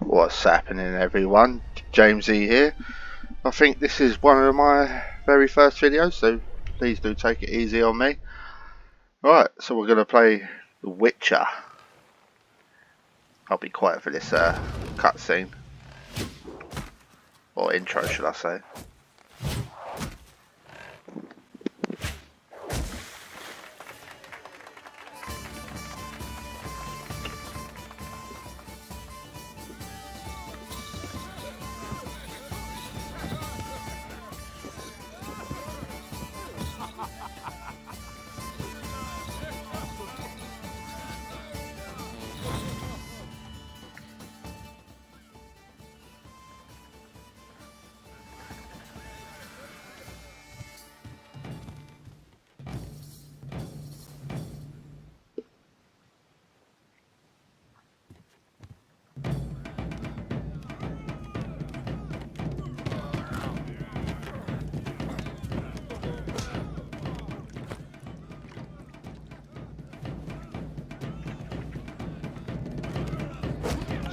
What's happening, everyone? Jamesy here. I think this is one of my very first videos, so please do take it easy on me. Right, so we're going to play The Witcher. I'll be quiet for this cutscene. Or intro, should I say.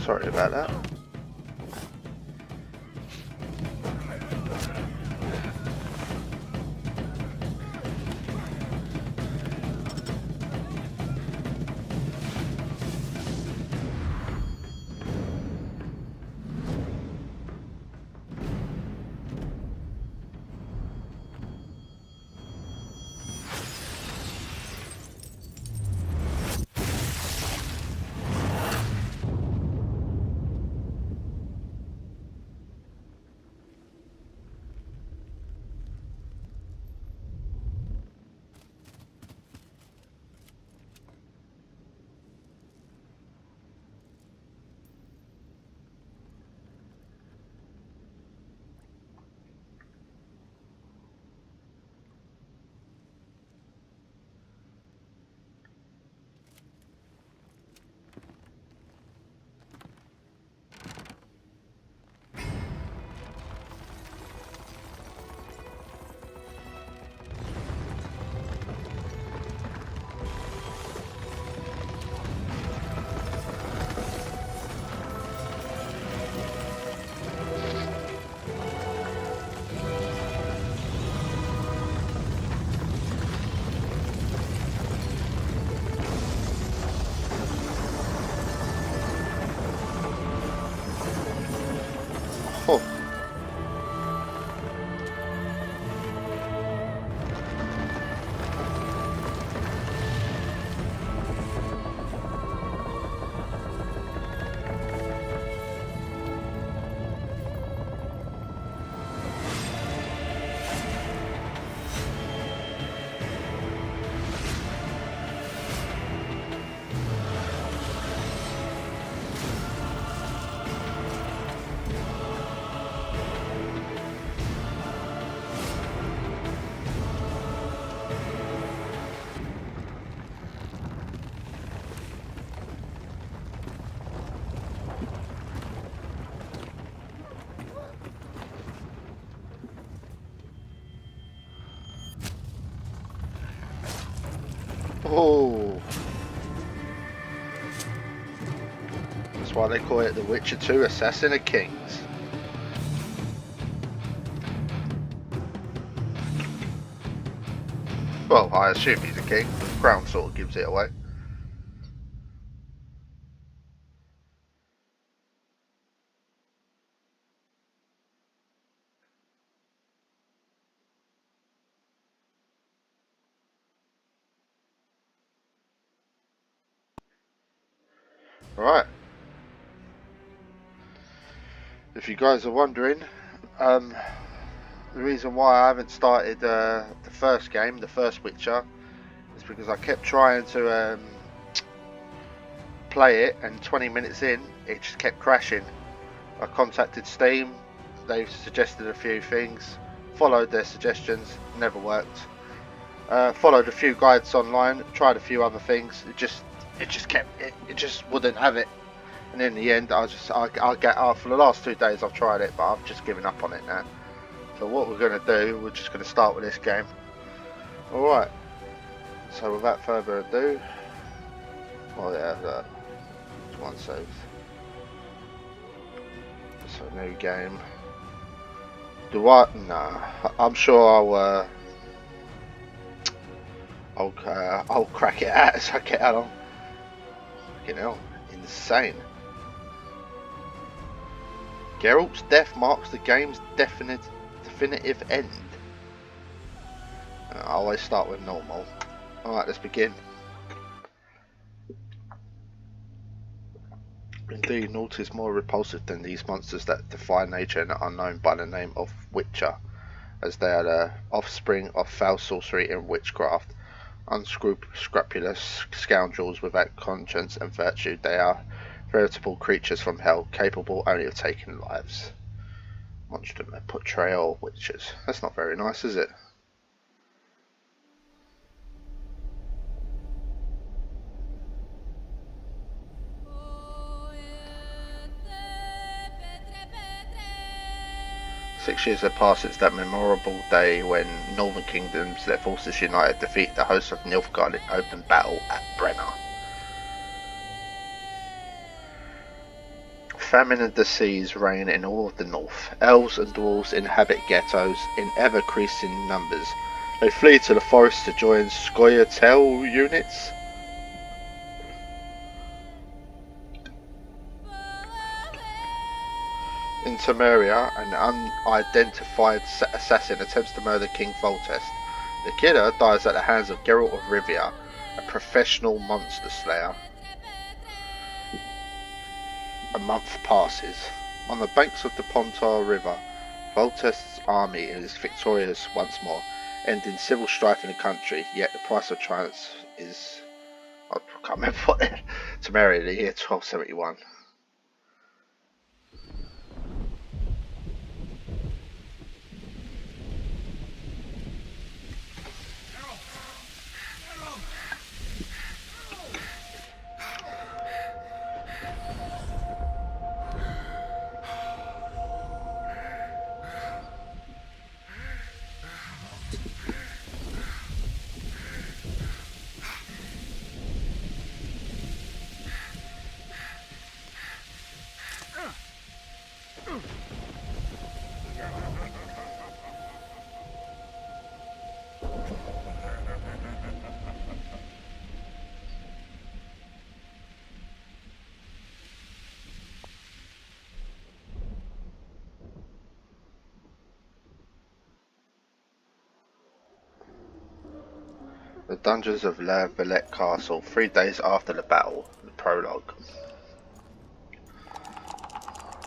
Sorry about that. Oh. Oh. That's why they call it The Witcher 2 Assassin of Kings. Well, I assume he's a king. The crown sort of gives it away. Right. If you guys are wondering, the reason why I haven't started the first game, the first Witcher, is because I kept trying to play it, and 20 minutes in, it just kept crashing. I contacted Steam, they suggested a few things, followed their suggestions, never worked. Followed a few guides online, tried a few other things, it just wouldn't have it. And in the end, I'll get for the last 2 days I've tried it, but I've just given up on it now. So what we're going to do, we're just going to start with this game. Alright, so without further ado, oh yeah, one save. So new game. Do I? Nah. I'm sure I'll crack it out as I get along. Fucking hell, insane. Geralt's death marks the game's definitive end. I always start with normal. Alright, let's begin. Indeed, naught is more repulsive than these monsters that defy nature and are known by the name of Witcher, as they are the offspring of foul sorcery and witchcraft. Unscrupulous scoundrels without conscience and virtue, they are veritable creatures from hell, capable only of taking lives. Monster portrayal of witches. That's not very nice, is it? Six years have passed since that memorable day when Northern Kingdoms, their forces united, defeat the hosts of Nilfgaard in open battle at Brenna. Famine and disease reign in all of the north. Elves and dwarves inhabit ghettos in ever-increasing numbers. They flee to the forests to join Scoia'tael units. In Temeria, an unidentified assassin attempts to murder King Foltest. The killer dies at the hands of Geralt of Rivia, a professional monster slayer. A month passes. On the banks of the Pontar River, Foltest's army is victorious once more, ending civil strife in the country, yet the price of triumph is... I can't remember what it is. Temeria, the year 1271. The dungeons of La Villette Castle, 3 days after the battle. The prologue.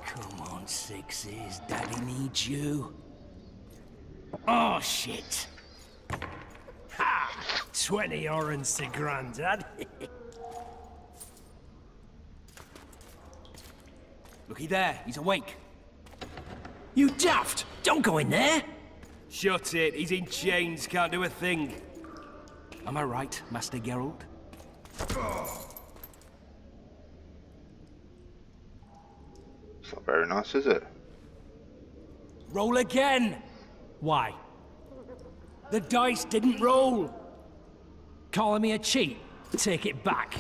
Come on, Sixes. Daddy needs you. Oh, shit. Ha! 20 orens to Grandad. Looky there. He's awake. You daft! Don't go in there! Shut it. He's in chains. Can't do a thing. Am I right, Master Geralt? It's not very nice, is it? Roll again! Why? The dice didn't roll! Calling me a cheat? Take it back.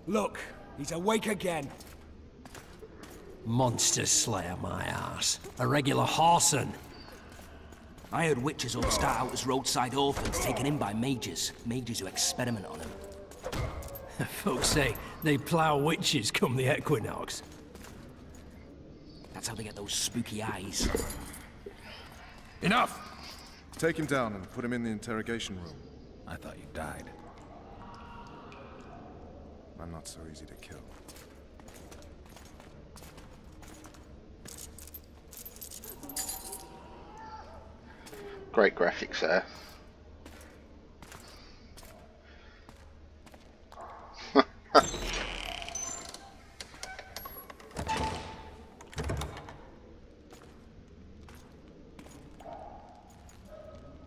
Look, he's awake again. Monster slayer, my ass. A regular whoreson. I heard witches all start out as roadside orphans taken in by mages. Mages who experiment on them. Folks say they plough witches come the equinox. That's how they get those spooky eyes. Enough! Take him down and put him in the interrogation room. I thought you died. I'm not so easy to kill. Great graphics there.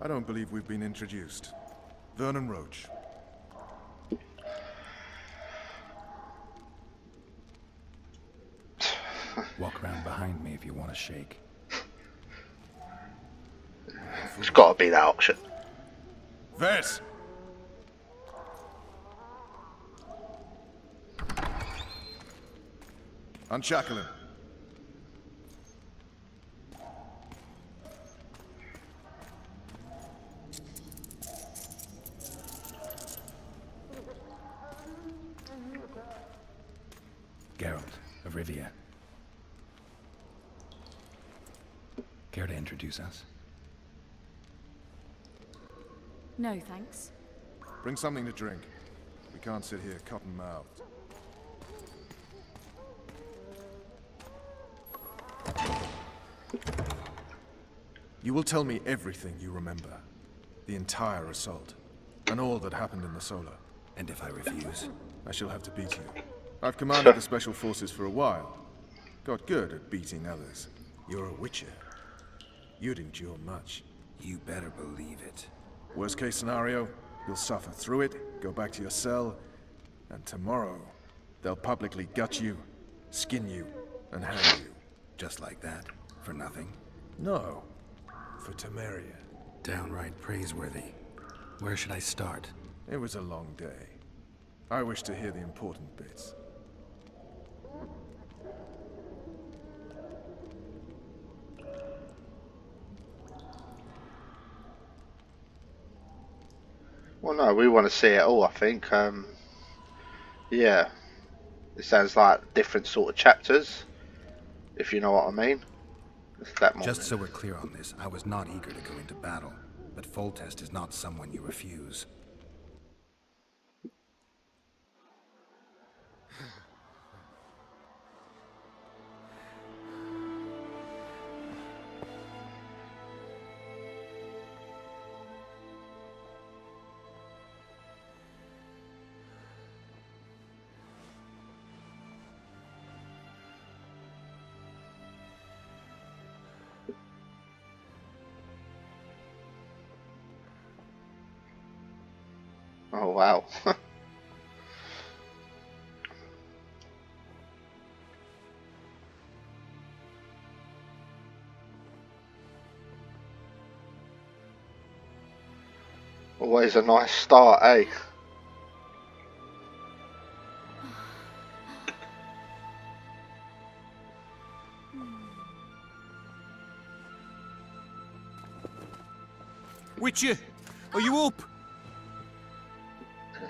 I don't believe we've been introduced. Vernon Roach. Walk around behind me if you want to shake. It's got to be that option. Ves! Unshackle him. Geralt of Rivia. Care to introduce us? No, thanks. Bring something to drink. We can't sit here cotton-mouthed. You will tell me everything you remember. The entire assault. And all that happened in the Solar. And if I refuse? I shall have to beat you. I've commanded the Special Forces for a while. Got good at beating others. You're a Witcher. You'd endure much. You better believe it. Worst case scenario, you'll suffer through it, go back to your cell, and tomorrow, they'll publicly gut you, skin you, and hang you. Just like that? For nothing? No. For Temeria. Downright praiseworthy. Where should I start? It was a long day. I wish to hear the important bits. Well, no, we want to see it all, I think. Yeah. It sounds like different sort of chapters, if you know what I mean. It's that morning. Just so we're clear on this, I was not eager to go into battle, but Foltest is not someone you refuse. Oh, wow. Always a nice start, eh? Witcher, are you up?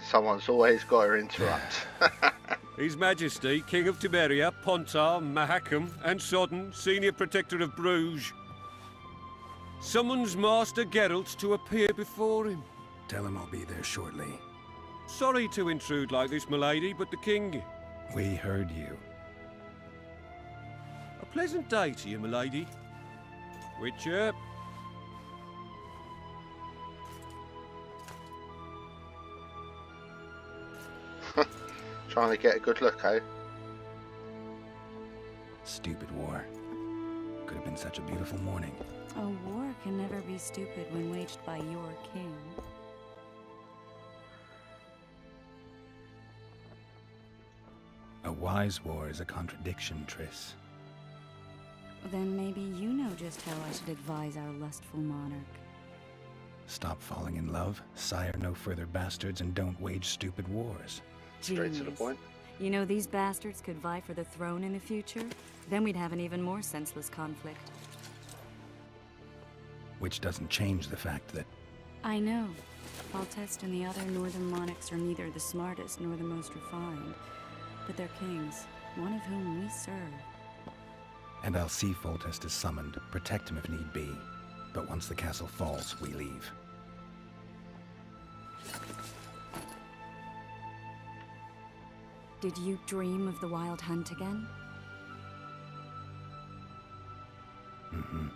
Someone's always got to interrupt. His Majesty, King of Temeria, Pontar, Mahakam, and Sodden, Senior Protector of Bruges, summons Master Geralt to appear before him. Tell him I'll be there shortly. Sorry to intrude like this, milady, but the King... We heard you. A pleasant day to you, milady. Witcher. Trying to get a good look, eh? Stupid war. Could have been such a beautiful morning. A war can never be stupid when waged by your king. A wise war is a contradiction, Triss. Then maybe you know just how I should advise our lustful monarch. Stop falling in love, sire no further bastards, and don't wage stupid wars. Straight to the Genius. point. You know, these bastards could vie for the throne in the future. Then we'd have an even more senseless conflict. Which doesn't change the fact that... I know. Foltest and the other northern monarchs are neither the smartest nor the most refined. But they're kings, one of whom we serve. And I'll see Foltest is summoned, protect him if need be. But once the castle falls, we leave. Did you dream of the Wild Hunt again? Mm-hmm.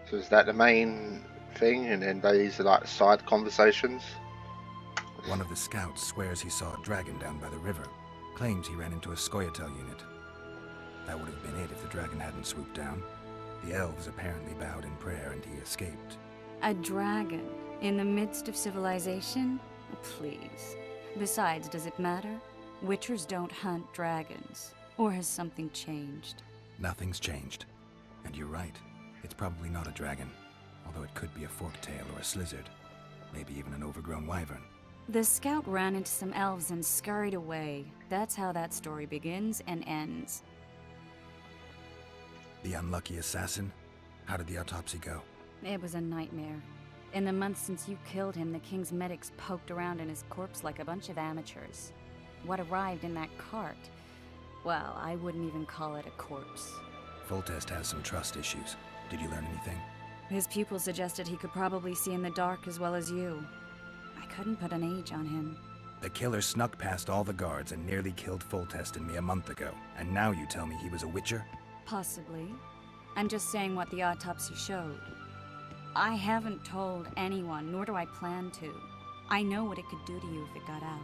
So is that the main thing, and then these are like side conversations? One of the scouts swears he saw a dragon down by the river. Claims he ran into a Scoia'tael unit. That would have been it if the dragon hadn't swooped down. The elves apparently bowed in prayer and he escaped. A dragon? In the midst of civilization? Please. Besides, does it matter? Witchers don't hunt dragons. Or has something changed? Nothing's changed. And you're right. It's probably not a dragon, although it could be a forktail or a slizzard. Maybe even an overgrown wyvern. The scout ran into some elves and scurried away. That's how that story begins and ends. The unlucky assassin? How did the autopsy go? It was a nightmare. In the months since you killed him, the king's medics poked around in his corpse like a bunch of amateurs. What arrived in that cart? Well, I wouldn't even call it a corpse. Foltest has some trust issues. Did you learn anything? His pupils suggested he could probably see in the dark as well as you. I couldn't put an age on him. The killer snuck past all the guards and nearly killed Foltest and me a month ago. And now you tell me he was a witcher? Possibly. I'm just saying what the autopsy showed. I haven't told anyone, nor do I plan to. I know what it could do to you if it got out.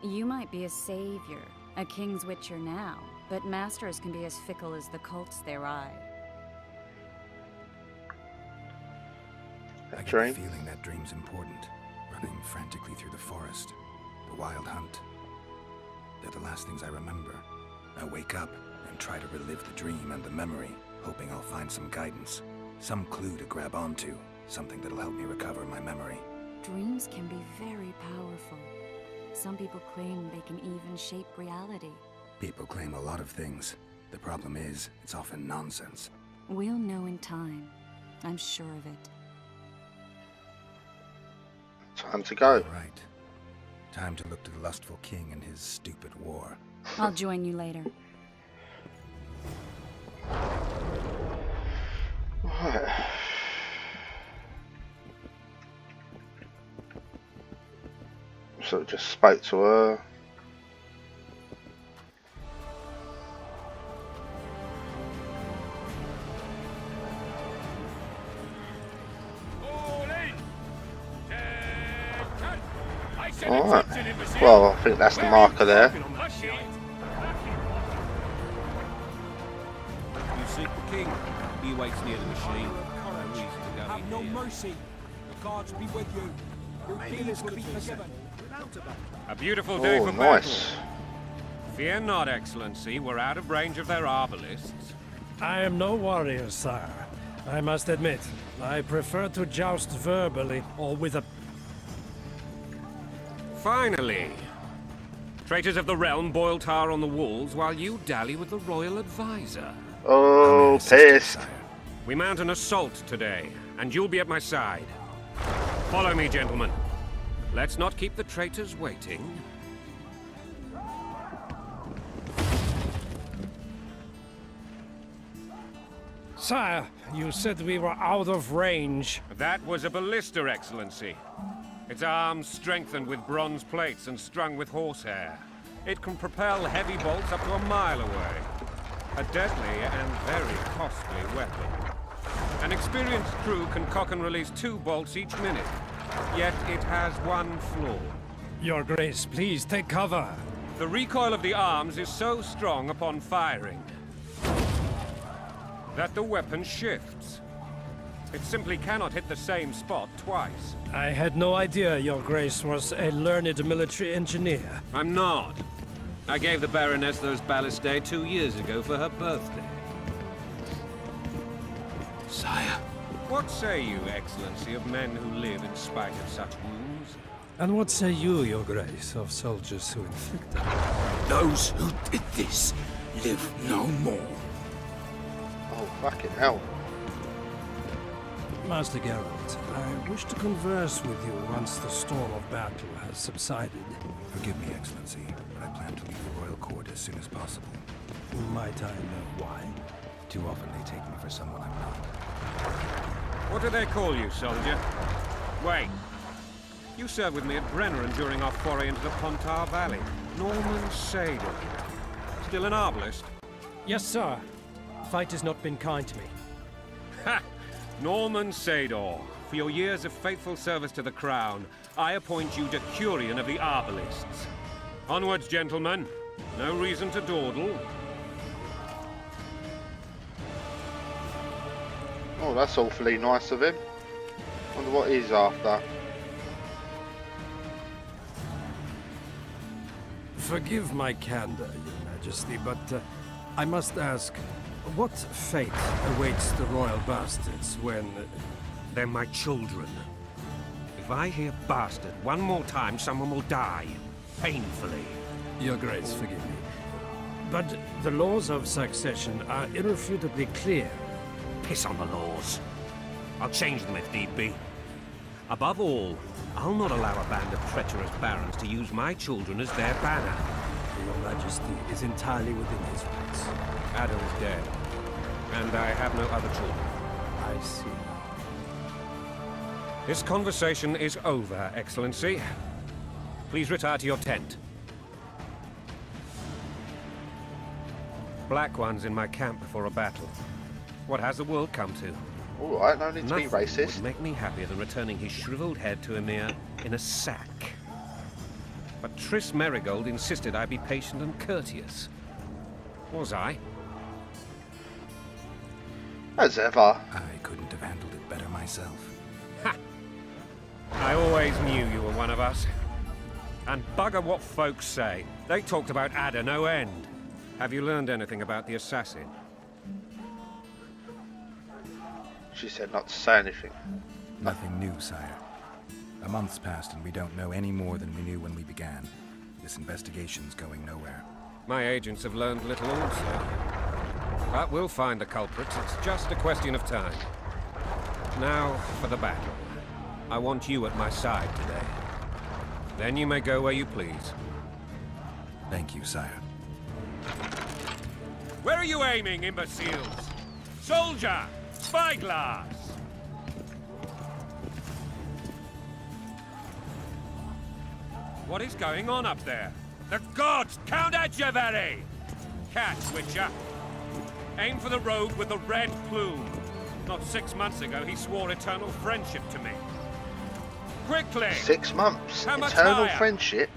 You might be a savior, a king's witcher now, but masters can be as fickle as the cults they ride. I get the feeling that dream's important. Running frantically through the forest. The wild hunt. They're the last things I remember. I wake up and try to relive the dream and the memory, hoping I'll find some guidance. Some clue to grab onto. Something that'll help me recover my memory. Dreams can be very powerful. Some people claim they can even shape reality. People claim a lot of things. The problem is, it's often nonsense. We'll know in time. I'm sure of it. Time to go. Right. Time to look to the lustful king and his stupid war. I'll join you later. Right. So just spoke to her. Alright, well I think that's the marker there. You seek the king. He waits near the machine. No reason to go Have in no here. mercy. The gods be with you. Your deeds will be forgiven. A beautiful day Oh, for nice. battle. Fear not, Excellency. We're out of range of their arbalists. I am no warrior, sire. I must admit, I prefer to joust verbally or with a... Finally! Traitors of the realm boil tar on the walls while you dally with the royal advisor. Oh, pissed. We mount an assault today, and you'll be at my side. Follow me, gentlemen. Let's not keep the traitors waiting. Sire, you said we were out of range. That was a ballista, Excellency. Its arms strengthened with bronze plates and strung with horsehair. It can propel heavy bolts up to a mile away. A deadly and very costly weapon. An experienced crew can cock and release 2 bolts each minute. Yet it has one flaw. Your Grace, please take cover. The recoil of the arms is so strong upon firing that the weapon shifts. It simply cannot hit the same spot twice. I had no idea Your Grace was a learned military engineer. I'm not. I gave the Baroness those ballistae 2 years ago for her birthday. Sire. What say you, Excellency, of men who live in spite of such wounds? And what say you, Your Grace, of soldiers who inflict them? Those who did this live no more. Oh, fucking hell. Master Geralt, I wish to converse with you once the storm of battle has subsided. Forgive me, Excellency, but I plan to leave the royal court as soon as possible. Might I know why? Too often they take me for someone I'm not. What do they call you, soldier? Wait. You served with me at Brenneran during our foray into the Pontar Valley. Norman Sador. Still an arbalist? Yes, sir. Fight has not been kind to me. Ha! Norman Sador. For your years of faithful service to the crown, I appoint you Decurion of the Arbalists. Onwards, gentlemen. No reason to dawdle. Oh, that's awfully nice of him. Wonder what he's after. Forgive my candor, Your Majesty, but I must ask, What fate awaits the royal bastards when... They're my children. If I hear bastard one more time, someone will die. Painfully. Your Grace, forgive me. But the laws of succession are irrefutably clear. Piss on the laws. I'll change them if need be. Above all, I'll not allow a band of treacherous barons to use my children as their banner. Your Majesty is entirely within his rights. Ada is dead, and I have no other children. I see. This conversation is over, Excellency. Please retire to your tent. Black ones in my camp before a battle. What has the world come to? Alright, no need to be Nothing racist. would make me happier than returning his shriveled head to Emir in a sack. But Triss Merigold insisted I be patient and courteous. Was I? As ever. I couldn't have handled it better myself. Ha! I always knew you were one of us. And bugger what folks say. They talked about Ada no end. Have you learned anything about the assassin? She said not to say anything. Nothing new, sire. A month's passed and we don't know any more than we knew when we began. This investigation's going nowhere. My agents have learned little also. But we'll find the culprits. It's just a question of time. Now for the battle. I want you at my side today. Then you may go where you please. Thank you, sire. Where are you aiming, imbeciles? Soldier! Spyglass! What is going on up there? The gods! Count Adjaveri! Catch, Witcher! Aim for the rogue with the red plume. Not 6 months ago, he swore eternal friendship to me. Quickly! 6 months. How much Eternal higher? friendship.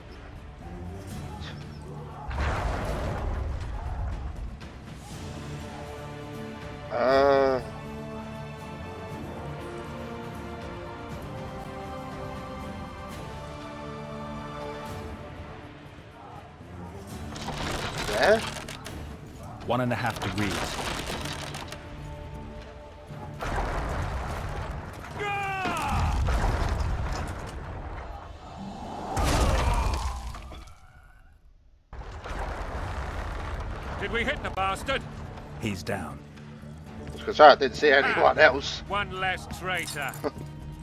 There? 1.5 degrees. Did we hit the bastard? He's down. Because I didn't see anyone else. One less traitor.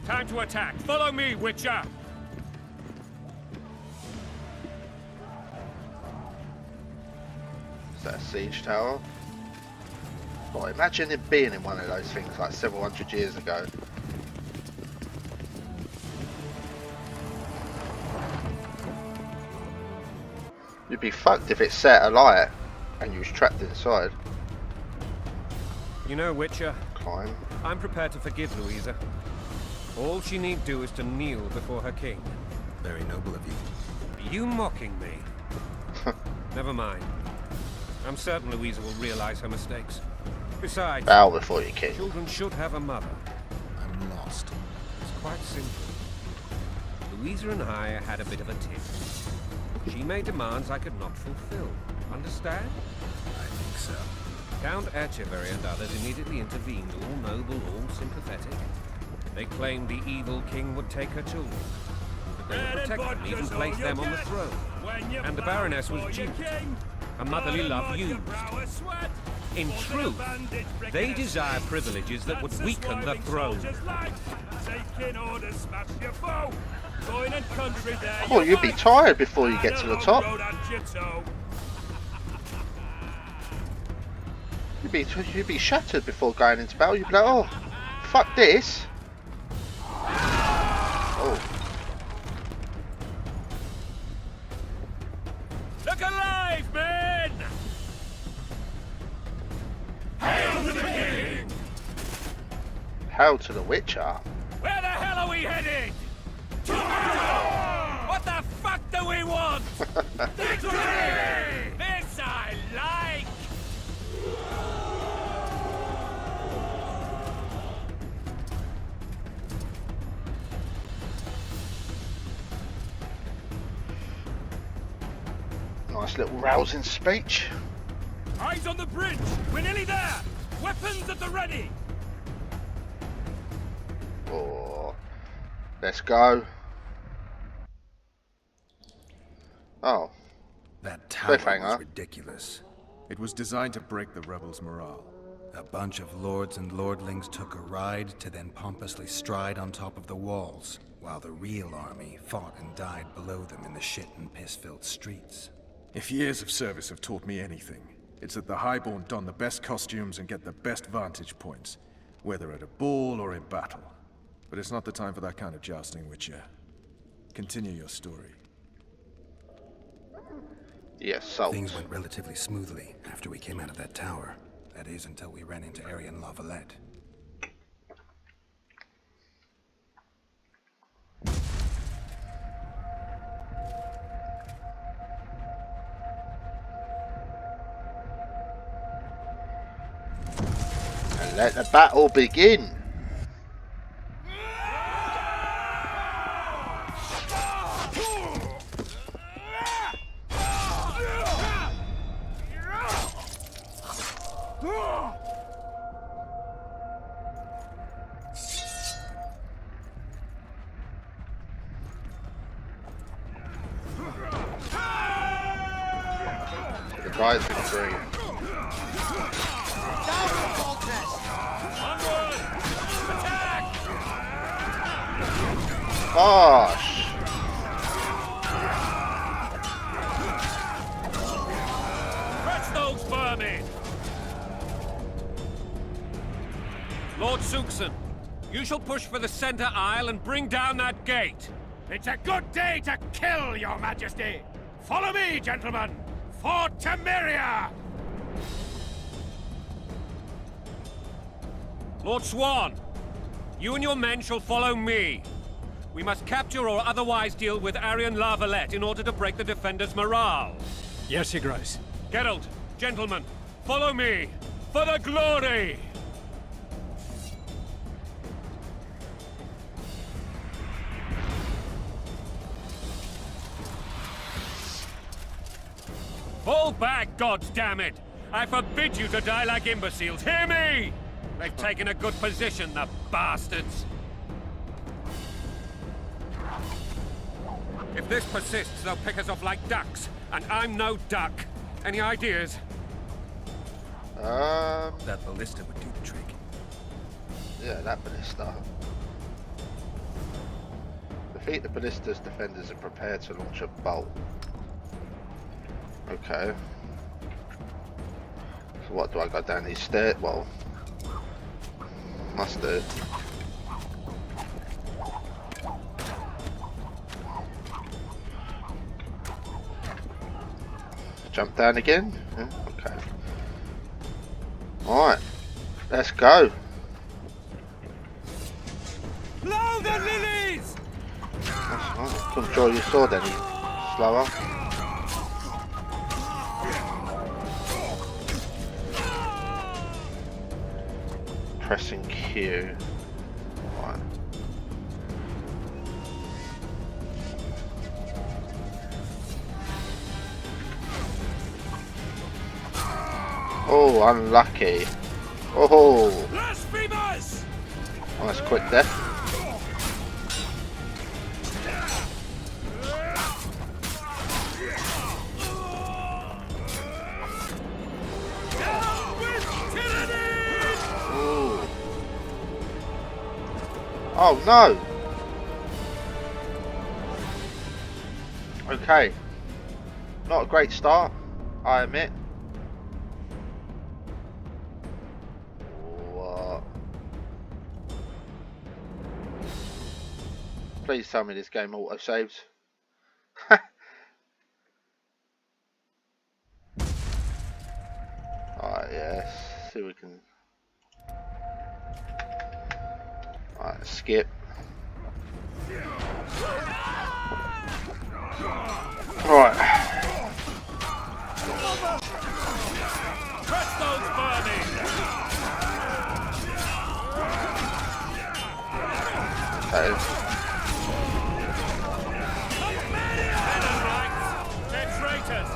Time to attack. Follow me, Witcher! Is that a siege tower? Oh, imagine him being in one of those things like several hundred years ago. You'd be fucked if it set alight and you was trapped inside. You know, Witcher, Climb. I'm prepared to forgive Louisa. All she need do is to kneel before her king. Very noble of you. Are you mocking me? Never mind. I'm certain Louisa will realize her mistakes. Besides, Bow before you king. children should have a mother. I'm lost. It's quite simple. Louisa and I had a bit of a tiff. She made demands I could not fulfill. Understand? I think so. Count Etcheverry and others immediately intervened, all noble, all sympathetic. They claimed the evil king would take her children. But they would protect them, even place them on the throne. And the Baroness was duped. Her motherly love used. In truth, they desire privileges that would weaken the throne. Oh, you'd be tired before you get to the top. You'd be shattered before going into battle. You'd be like, oh, fuck this. Oh. Look alive, men! Hail to the king! Hail to the Witcher. Where the hell are we headed? What the fuck do we want? Victory! This I like! Nice little rousing speech. Eyes on the bridge! We're nearly there! Weapons at the ready! Oh, let's go. Oh, That tower cliffhanger. was ridiculous. It was designed to break the rebels' morale. A bunch of lords and lordlings took a ride to then pompously stride on top of the walls, while the real army fought and died below them in the shit and piss-filled streets. If years of service have taught me anything, it's that the Highborn don the best costumes and get the best vantage points, whether at a ball or in battle. But it's not the time for that kind of jousting, Witcher. Continue your story. Yes, salt. Things went relatively smoothly after we came out of that tower. That is, until we ran into Aryan Lavalette. And let the battle begin. The guys in green. Gosh! Press those vermin! Lord Suxon, you shall push for the center aisle and bring down that gate. It's a good day to kill, Your Majesty! Follow me, gentlemen! For Temeria! Lord Swan, you and your men shall follow me. We must capture or otherwise deal with Aryan Lavalette in order to break the defenders' morale. Yes, Your Grace. Geralt, gentlemen, follow me! For the glory! Fall back, goddammit! I forbid you to die like imbeciles. Hear me! They've taken a good position, the bastards. If this persists, they'll pick us off like ducks, and I'm no duck. Any ideas? That ballista would do the trick. Yeah, that ballista. Defeat the ballista's defenders and prepare to launch a bolt. Okay. So what, do I go down these stairs? Well, must do. Jump down again? Yeah, okay. Alright, let's go. Blow the lilies! Oh, couldn't draw your sword any slower. Pressing Q. Right. Oh, unlucky. Oh, Blasphemers! nice quick death. Ooh. Oh no! Okay. Not a great start, I admit. What? Please tell me this game auto-saves. Alright, yes. See if we can... Alright, skip. Right. Press those vermin! Okay. Men and rights! They're traitors!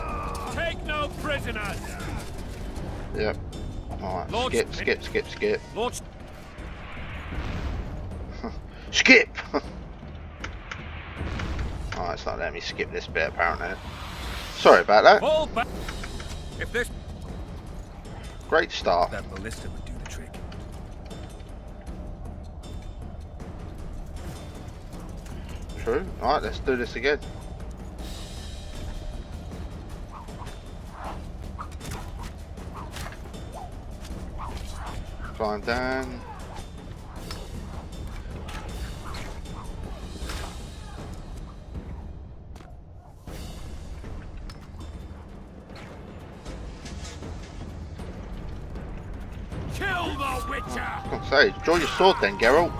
Take no prisoners! Yep. Alright, Launch. skip. Launch. Skip! Oh, it's not letting me skip this bit apparently. Sorry about that. Fall back. If this. Great start. That ballista would do the trick. True. Alright, let's do this again. Climb down. Kill the Witcher! I say, draw your sword then, Geralt.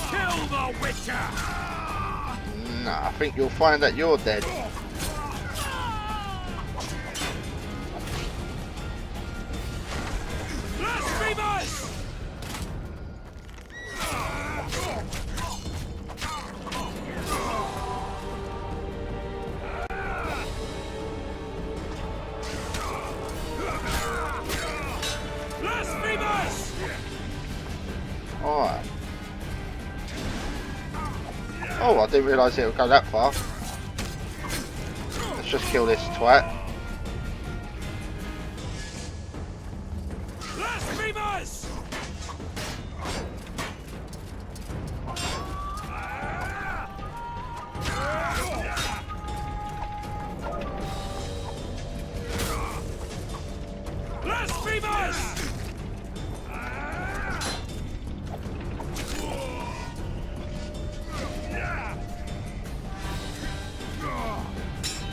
Kill the Witcher! Nah, I think you'll find that you're dead. Blasphemous! Blasphemous! Alright. Oh, I didn't realise it would go that far. Let's just kill this twat. Blasphemous! Blasphemous!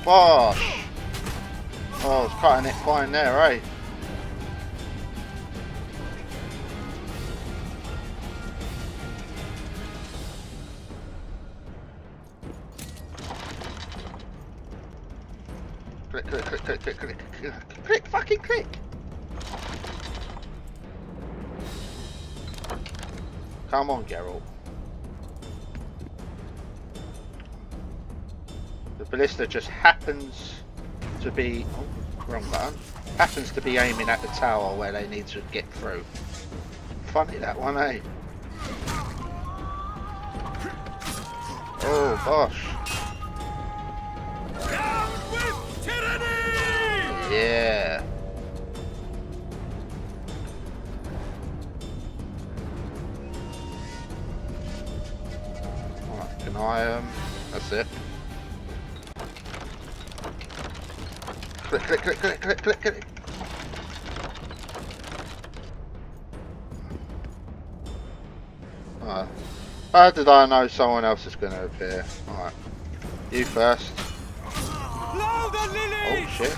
Bosh! Oh, it's cutting it fine there, eh? Click, fucking click! Come on, Geralt. The ballista just happens to be... Oh, wrong button. Happens to be aiming at the tower where they need to get through. Funny that one, eh? Oh, gosh. Down with tyranny! Yeah. Alright, can I, that's it. Click. Alright. How did I know someone else is going to appear? Alright. You first. Blow the lily! Oh shit.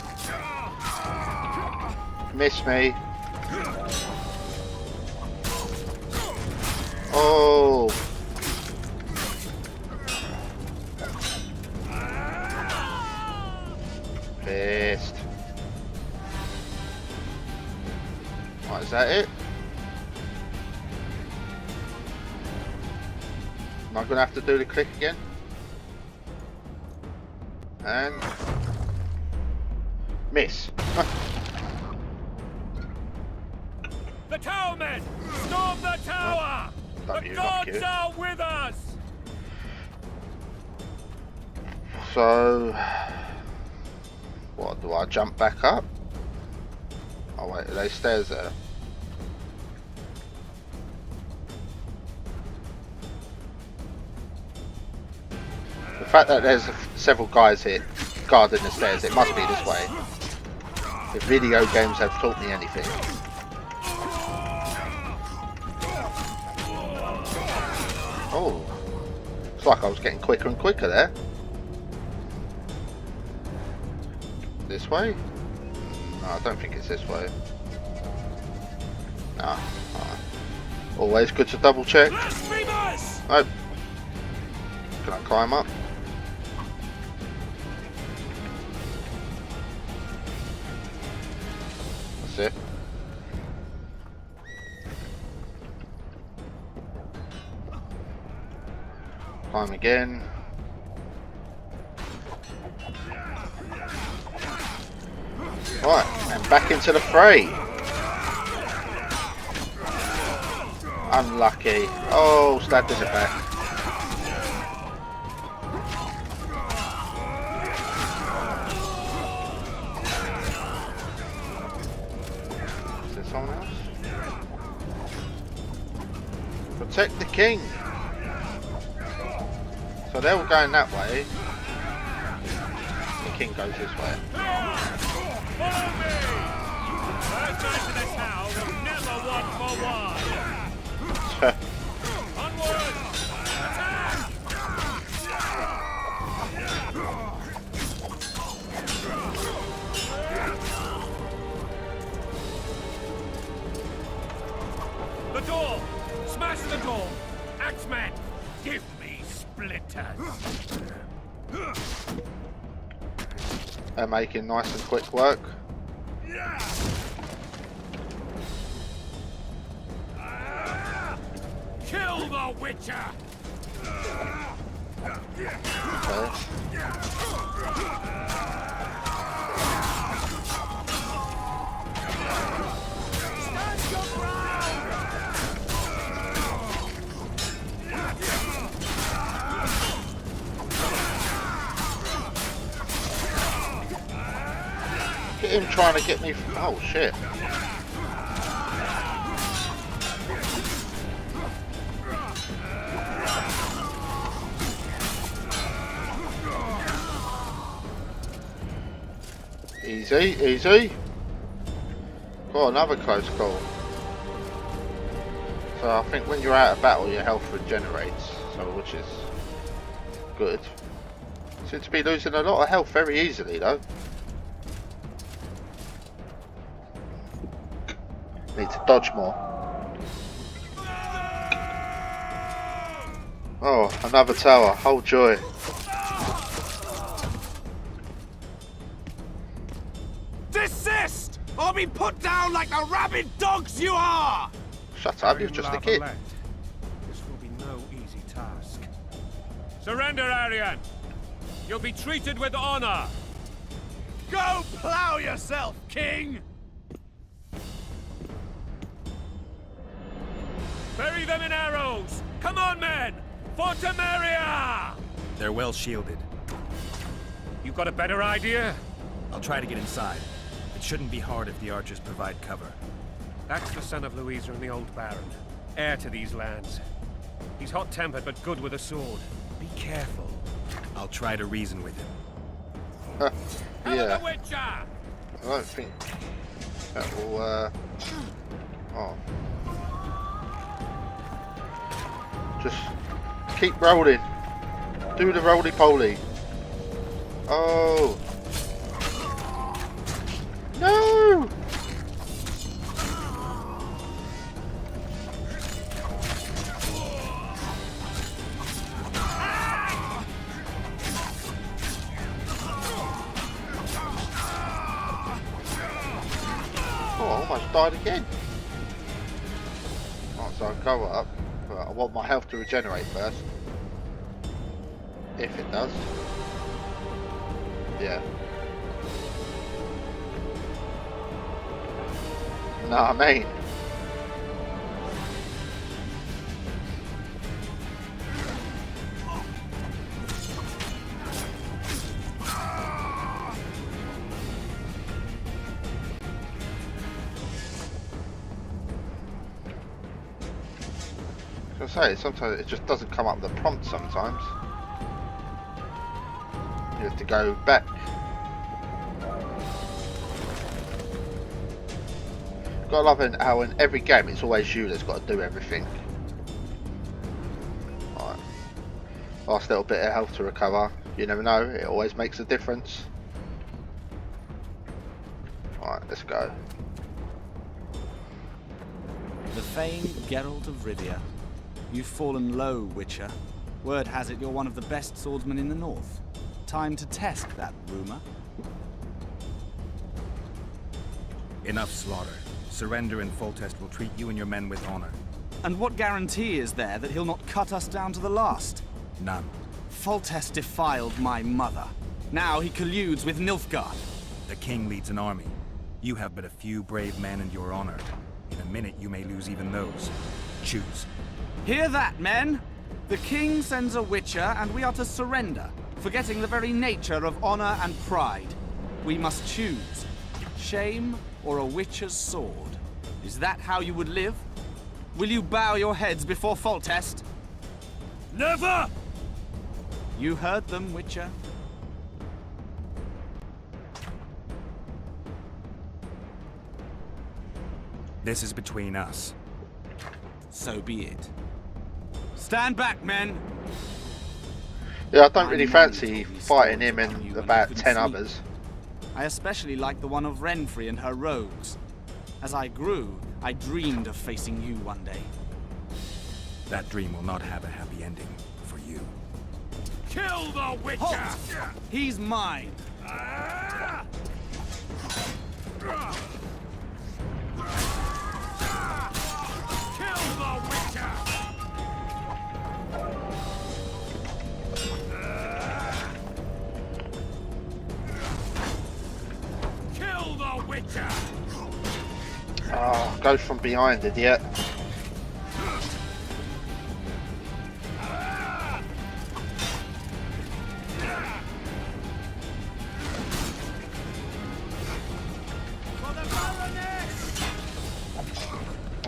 Miss me. Oh. Pissed. Right, is that it? Am I gonna have to do the click again? And miss. The tower men! Storm the tower! Love The you, gods you. are with us! So, what do I jump back up? Oh wait, are they stairs there? The fact that there's several guys here guarding the stairs, it must be this way. If video games have taught me anything. Oh, it's like I was getting quicker and quicker there. This way? No, I don't think it's this way. Nah. Always good to double check. Blasphemous! Oh. Can I climb up? That's it. Climb again. Right, and back into the fray. Unlucky. Oh, stabbed in the back. Is there someone else? Protect the king. So they're all going that way. The king goes this way. Follow me! First man to the town will never want for one. Onward! Attack! The door! Smash the door! Axemen! Give me splitters! They're making nice and quick work. Kill the Witcher! Okay. Get him trying to get me. Oh shit. Easy, easy. Got another close call. So I think when you're out of battle, your health regenerates, so which is good. Seem to be losing a lot of health very easily though. Need to dodge more. Oh, another tower. Oh joy. Desist! Or be put down like the rabid dogs you are! Shut up, you're just a kid. This will be no easy task. Surrender, Arian! You'll be treated with honor! Go plow yourself, King! Bury them in arrows! Come on, men! For Temeria! They're well shielded. You got a better idea? I'll try to get inside. It shouldn't be hard if the archers provide cover. That's the son of Louisa and the old Baron. Heir to these lands. He's hot-tempered but good with a sword. Be careful. I'll try to reason with him. Yeah, The Witcher! I don't think that will, oh. Just keep rolling. Do the roly-poly. Oh. No! Oh, I almost died again. Right, so I'll go up. But I want my health to regenerate first. If it does. Yeah. No, I mean. I say, sometimes it just doesn't come up with a prompt sometimes. You have to go back. Gotta love it how in every game it's always you that's got to do everything. Alright. Last little bit of health to recover. You never know, it always makes a difference. Alright, let's go. The famed Geralt of Rivia. You've fallen low, Witcher. Word has it you're one of the best swordsmen in the north. Time to test that rumor. Enough slaughter. Surrender and Foltest will treat you and your men with honor. And what guarantee is there that he'll not cut us down to the last? None. Foltest defiled my mother. Now he colludes with Nilfgaard. The king leads an army. You have but a few brave men and your honor. In a minute, you may lose even those. Choose. Hear that, men? The king sends a witcher, and we are to surrender, forgetting the very nature of honor and pride. We must choose. Shame or a witcher's sword. Is that how you would live? Will you bow your heads before Foltest? Never! You heard them, Witcher. This is between us. So be it. Stand back, men! Yeah, I don't really fancy fighting him and about 10 others. I especially like the one of Renfri and her rogues. As I grew, I dreamed of facing you one day. That dream will not have a happy ending for you. Kill the Witcher! Halt! He's mine! Kill the Witcher! Kill the Witcher! Oh, goes from behind, idiot.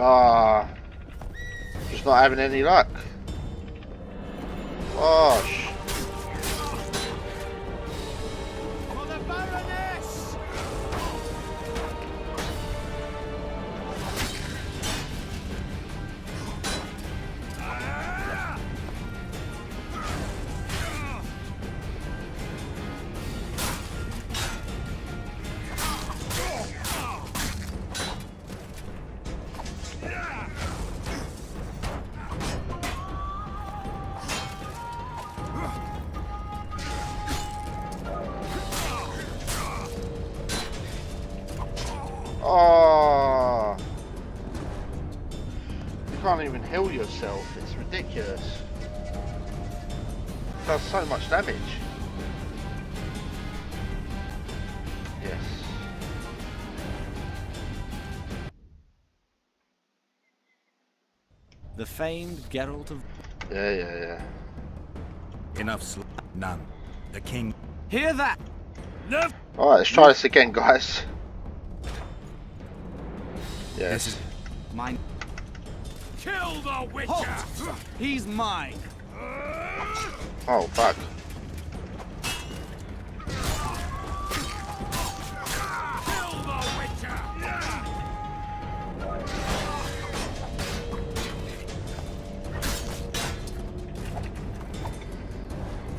Ah, just not having any luck. Gosh. For the Baroness! Oh, you can't even heal yourself. It's ridiculous. It does so much damage. Yes. The famed Geralt of... Yeah. Enough none. The king... Hear that! Never! Alright, let's try this again, guys. Yes. This is... Mine. Kill the Witcher! Halt! He's mine! Oh, fuck. Kill the Witcher!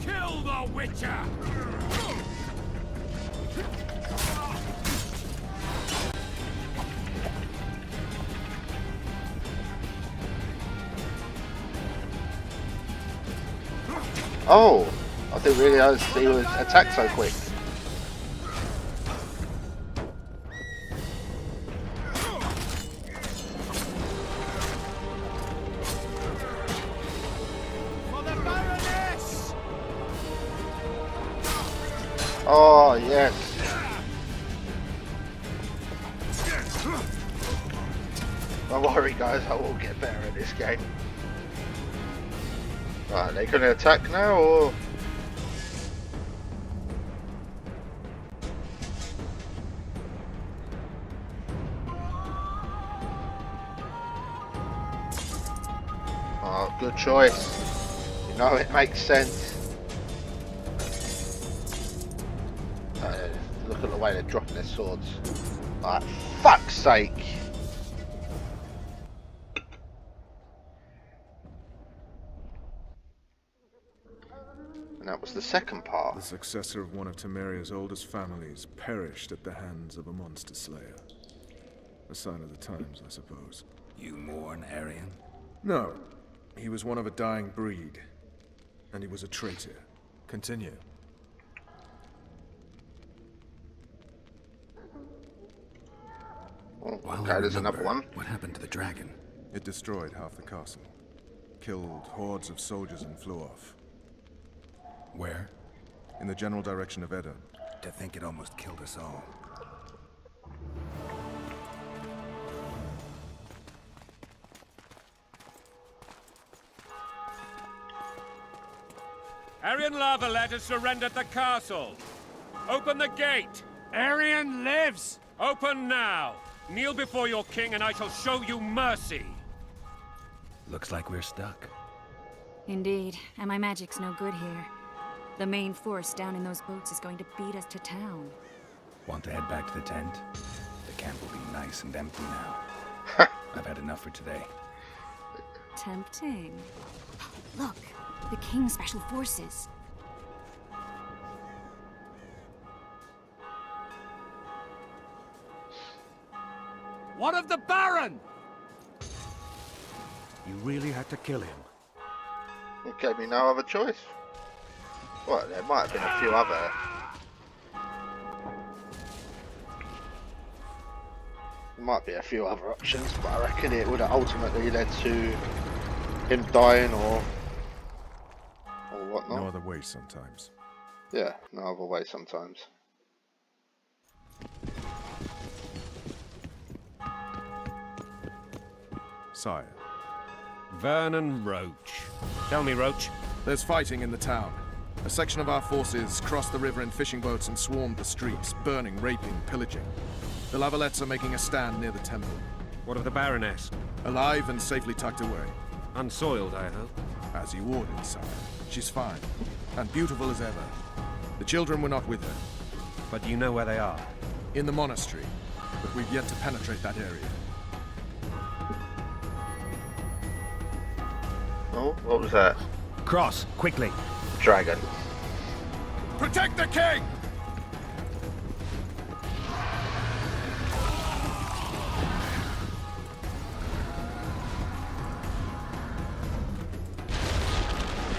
Kill the Witcher! Oh, I didn't realise he was attacked so quick. For the Baroness! Oh, yes. Don't worry, guys, I will get better at this game. Right, they gonna attack now, or...? Oh, good choice. You know it makes sense. Look at the way they're dropping their swords. Like, fuck's sake! And that was the second part. The successor of one of Temeria's oldest families perished at the hands of a monster slayer. A sign of the times, I suppose. You mourn, Aryan? No. He was one of a dying breed. And he was a traitor. Continue. Oh, While okay, I there's another remember, one. what happened to the dragon? It destroyed half the castle. Killed hordes of soldiers and flew off. Where? In the general direction of Edda. To think it almost killed us all. Aryan Lavalet has surrendered the castle. Open the gate. Arian lives! Open now. Kneel before your king and I shall show you mercy. Looks like we're stuck. Indeed, and my magic's no good here. The main force down in those boats is going to beat us to town. Want to head back to the tent? The camp will be nice and empty now. I've had enough for today. Tempting. Look, the King's Special Forces. What of the Baron? You really had to kill him. It gave me no other choice. Well, there might have been a few other. There might be a few other options, but I reckon it would have ultimately led to him dying or whatnot. No other way sometimes. Yeah, no other way sometimes. Sire, Vernon Roach. Tell me, Roach. there's fighting in the town. A section of our forces crossed the river in fishing boats and swarmed the streets, burning, raping, pillaging. The Lavalets are making a stand near the temple. What of the Baroness? Alive and safely tucked away. Unsoiled, I hope. As you ordered, sire. She's fine, and beautiful as ever. The children were not with her. But you know where they are. In the monastery, but we've yet to penetrate that area. Oh, what was that? Cross, quickly! Dragon. Protect the king!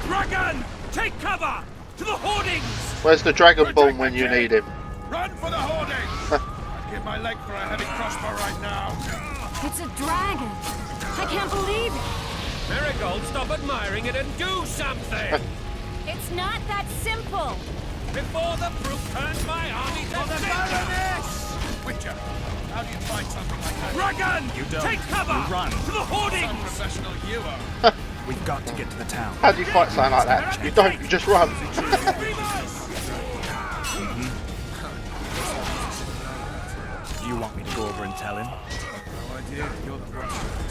Dragon! Take cover! To the hoardings! Where's the Dragon Ball when you need him? Run for the hoarding! I'd give my leg for a heavy crossbow right now. It's a dragon! I can't believe it! Marigold, stop admiring it and do something! It's not that simple! Before the brute turns my army to the Baroness! Witcher, how do you fight something like that? Dragon! You don't. Take cover! You run. To the hoardings! Some professional you are. We've got to get to the town. How do you fight something like that? You don't, you just run. Do you want me to go over and tell him? No idea. You're the one.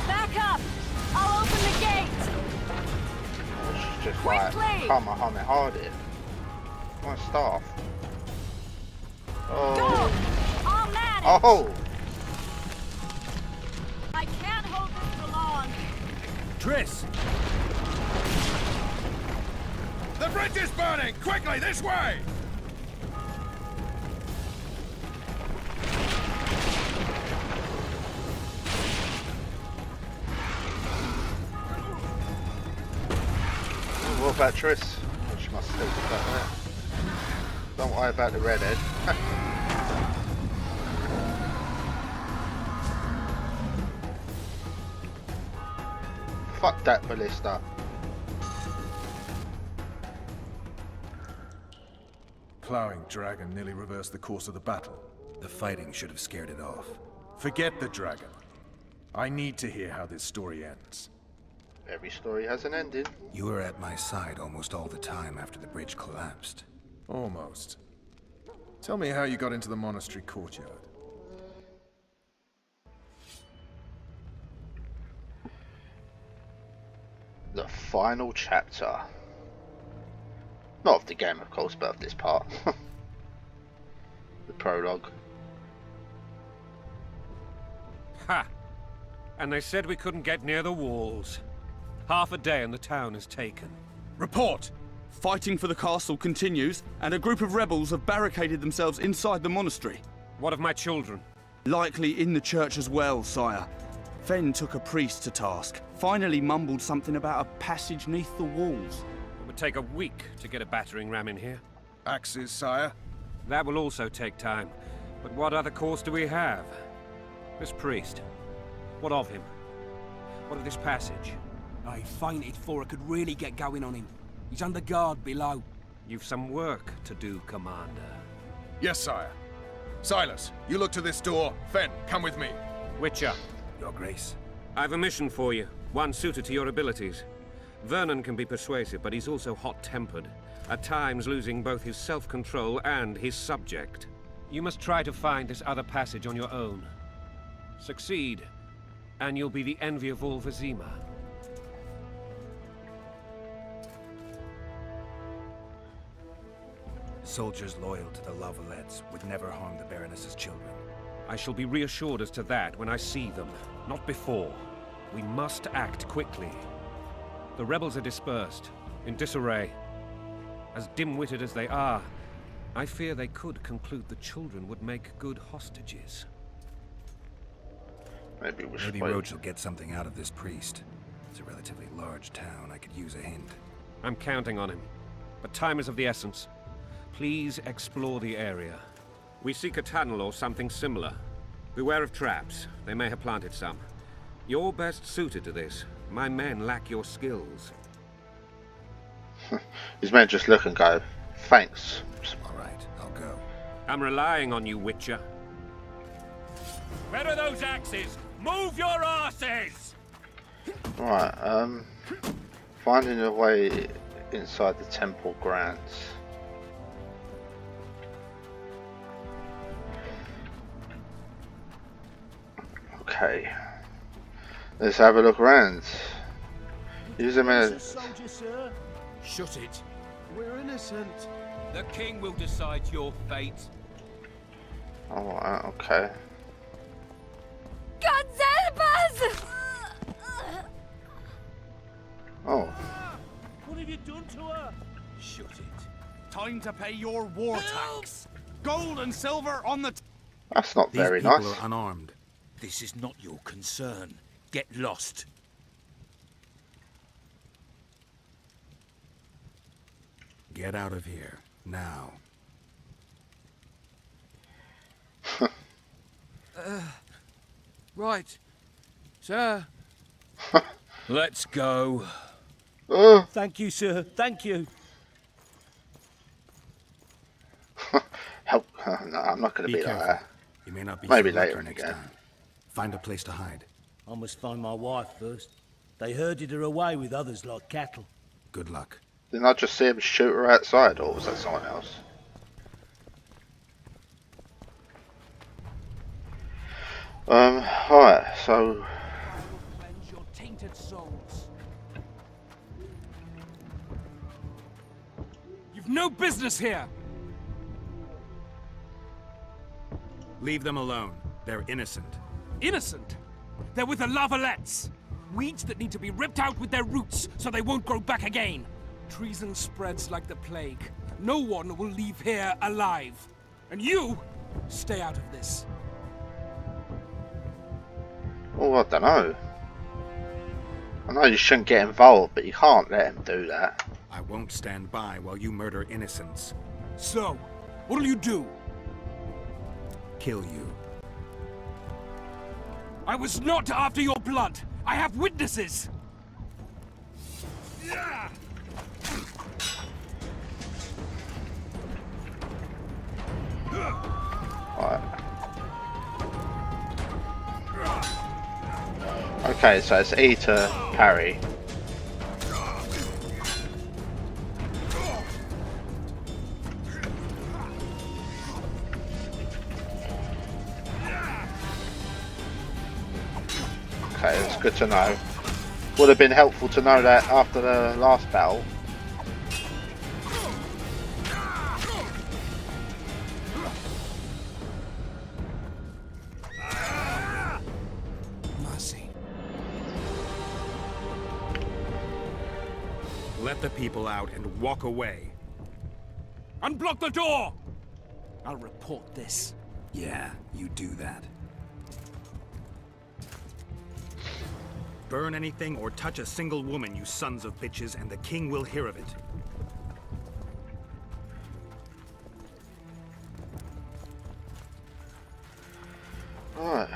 Back up! I'll open the gate! She's just like, Quickly! come on, hard it. My staff. Go! Oh. I'll manage! Oh. I can't hold this for long. Triss! The bridge is burning! Quickly, this way! What about Triss? Oh, she must still be back there. Don't worry about the redhead. Fuck that ballista. Plowing dragon nearly reversed the course of the battle. The fighting should have scared it off. Forget the dragon. I need to hear how this story ends. Every story has an ending. You were at my side almost all the time after the bridge collapsed. Almost. Tell me how you got into the monastery courtyard. The final chapter. Not of the game, of course, but of this part. The prologue. Ha! And they said we couldn't get near the walls. Half a day and the town is taken. Report! Fighting for the castle continues, and a group of rebels have barricaded themselves inside the monastery. What of my children? Likely in the church as well, sire. Fen took a priest to task. Finally mumbled something about a passage neath the walls. It would take a week to get a battering ram in here. Axes, sire? That will also take time. But what other course do we have? This priest. What of him? What of this passage? I fainted before I could really get going on him. He's under guard below. You've some work to do, Commander. Yes, sire. Silas, you look to this door. Fen, come with me. Witcher, Your Grace. I've a mission for you. One suited to your abilities. Vernon can be persuasive, but he's also hot-tempered. At times losing both his self-control and his subject. You must try to find this other passage on your own. Succeed, and you'll be the envy of all Vizima. Soldiers loyal to the Lavalettes would never harm the Baroness's children. I shall be reassured as to that when I see them, not before. We must act quickly. The rebels are dispersed, in disarray. As dim-witted as they are, I fear they could conclude the children would make good hostages. Maybe we should Maybe wait. Roach will get something out of this priest. It's a relatively large town. I could use a hint. I'm counting on him, but time is of the essence. Please explore the area. We seek a tunnel or something similar. Beware of traps. They may have planted some. You're best suited to this. My men lack your skills. His men just look and go, thanks. All right, I'll go. I'm relying on you, Witcher. Where are those axes? Move your asses! Right, finding a way inside the temple grounds. Okay, let's have a look around. Use them as Soldier, sir. Shut it. We're innocent. The king will decide your fate. Alright, okay. God help us! Oh, What have you done to her? Shut it. Time to pay your war tax. Gold and silver on the... that's not These very people nice. are unarmed. This is not your concern. Get lost. Get out of here, now. Right. Sir. Let's go. Thank you, sir. Thank you. Help. No, I'm not going to Be be like careful. that. You may not be Maybe so lucky later next again. time. Find a place to hide. I must find my wife first. They herded her away with others like cattle. Good luck. Didn't I just see him shoot her outside, or was that someone else? Alright, so Cleanse your tainted souls. You've no business here. Leave them alone. They're innocent. Innocent. They're with the Lavalettes. Weeds that need to be ripped out with their roots so they won't grow back again. Treason spreads like the plague. No one will leave here alive. And you, stay out of this. oh, I don't know. I know you shouldn't get involved, but you can't let him do that. I won't stand by while you murder innocents. So, what'll you do? Kill you. I was not after your blood. I have witnesses. Right. Okay, so it's E to parry. Okay, that's good to know. Would have been helpful to know that after the last battle. Mercy. Let the people out and walk away. Unblock the door! I'll report this. Yeah, you do that. Burn anything or touch a single woman, you sons of bitches, and the king will hear of it. Right.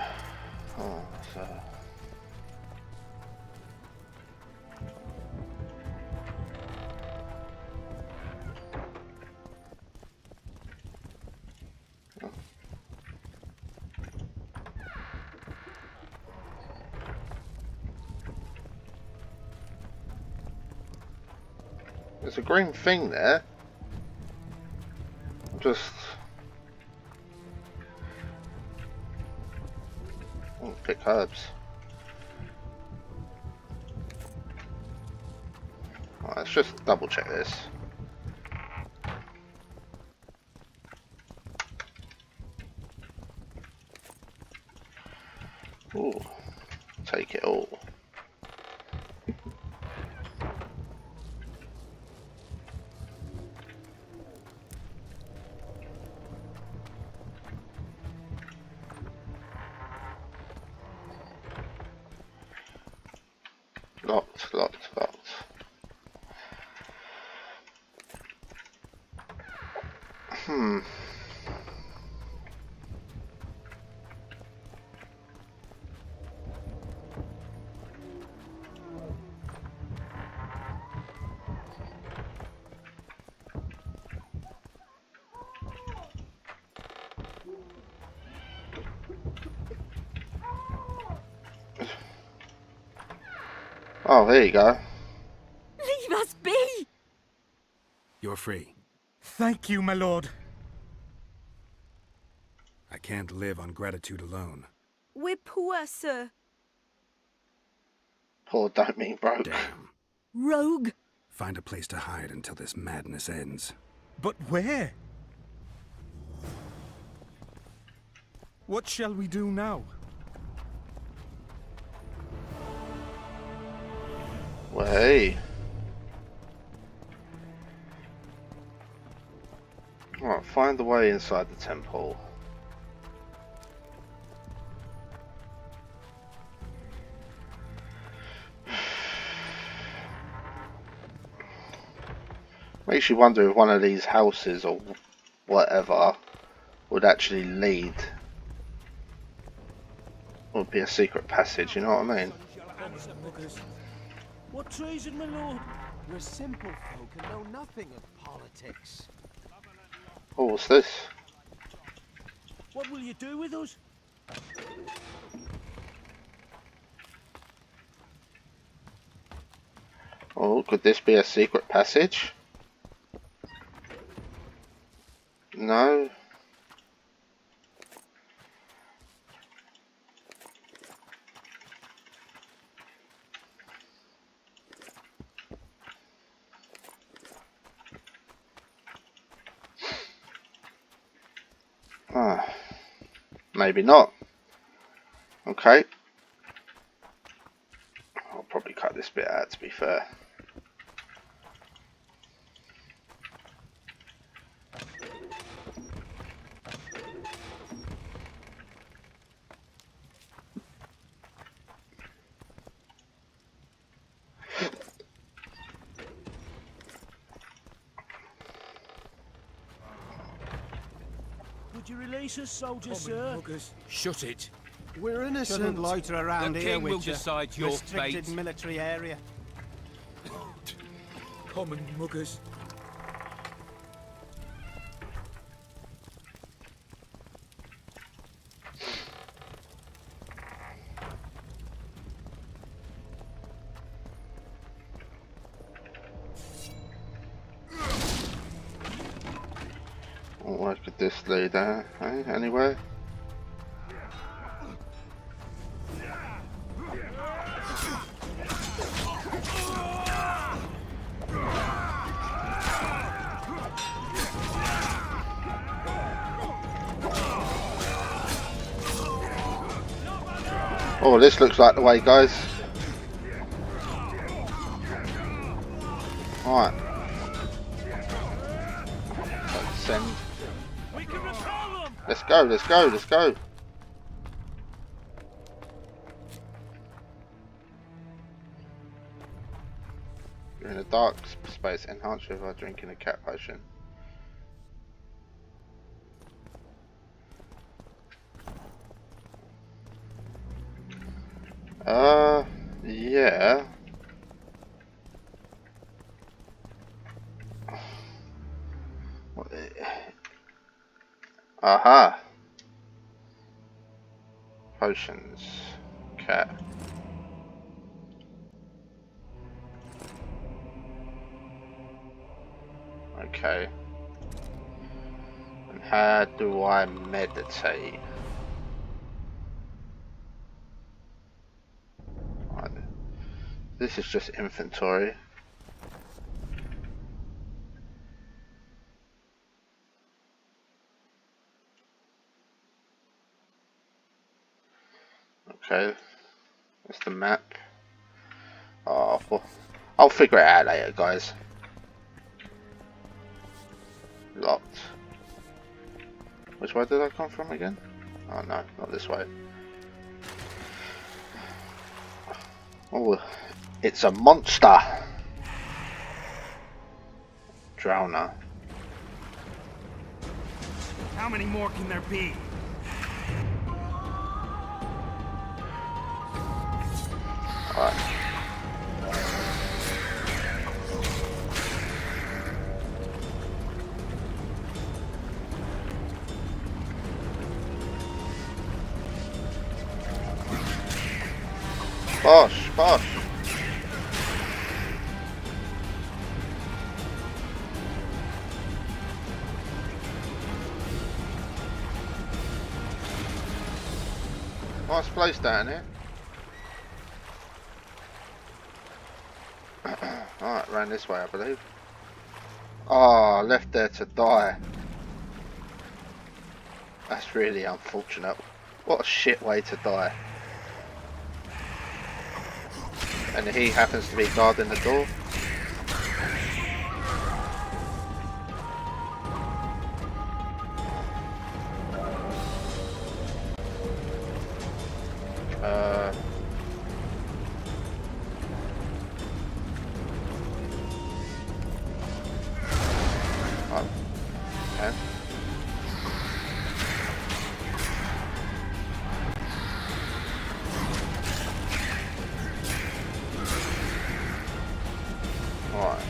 Oh, so. There's a green thing there. Just pick herbs. Right, let's just double check this. Ooh, take it all. Locked, locked, locked. Oh, there you go. Leave us be! You're free. Thank you, my lord. I can't live on gratitude alone. We're poor, sir. Poor don't mean broke. Damn. Rogue. Find a place to hide until this madness ends. But where? What shall we do now? Well, hey. Alright, find the way inside the temple. Makes you wonder if one of these houses or whatever would actually lead. Would be a secret passage, you know what I mean? What treason, my lord? We're simple folk and know nothing of politics. Oh, what's this? What will you do with us? Oh, could this be a secret passage? No. Ah, maybe not. Okay. I'll probably cut this bit out, to be fair. Would you release us, soldier, sir? Shut it. We're innocent. Shouldn't loiter around The here, king will Witcher. decide your Restricted fate. military area. Common muggers. Where could this lead there? Eh? Anywhere? Oh, this looks like the way, guys. Alright. Send. Let's go, let's go, let's go. You're in a dark space, enhanced with by drinking a cat potion. Yeah. Aha. Potions. Cat. Okay. And how do I meditate? Right. This is just inventory. Okay. That's the map. Oh, well, I'll figure it out later, guys. Locked. Which way did I come from again? Oh no, not this way. Oh, it's a monster! Drowner. How many more can there be? Alright. Bosh, bosh. Nice place down here. Alright, round this way I believe. Ah, left there to die. That's really unfortunate. What a shit way to die. And he happens to be guarding the door. Oh, okay. Alright.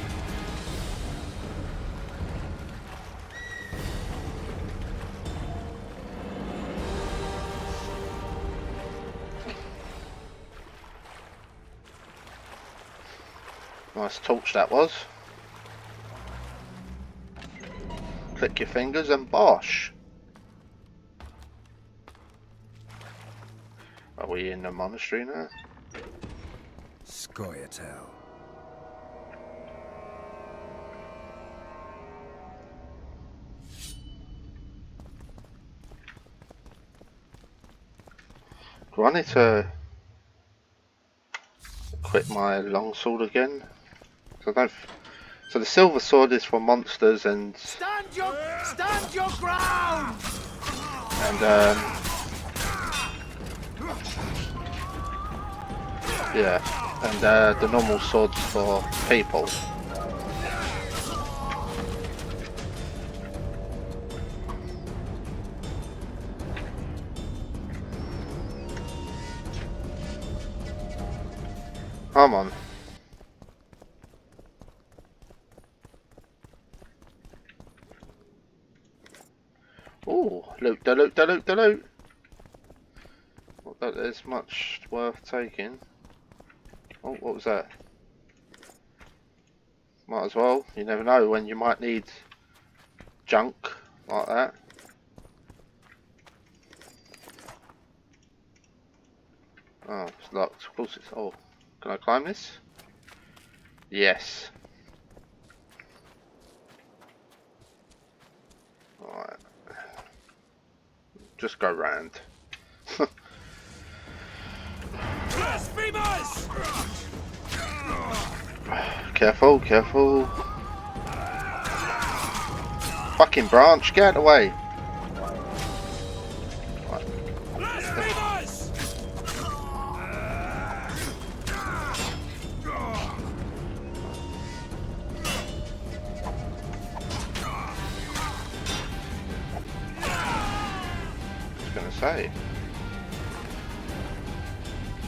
Nice torch that was. Click your fingers and bosh. Are we in the monastery now? Scoia'tael. Do I need to equip my longsword again? So, so the silver sword is for monsters and Stand your ground! Yeah, and the normal swords for people. Come on. Ooh, loot, the loot, the loot, the loot. Not that there's much worth taking. Oh, what was that? Might as well. You never know when you might need junk like that. Oh, it's locked. Of course it's... Oh, can I climb this? Yes. Alright. Just go round. Blasphemers! Careful, careful. Fucking branch, get out of the way. Right. Blasphemers! say.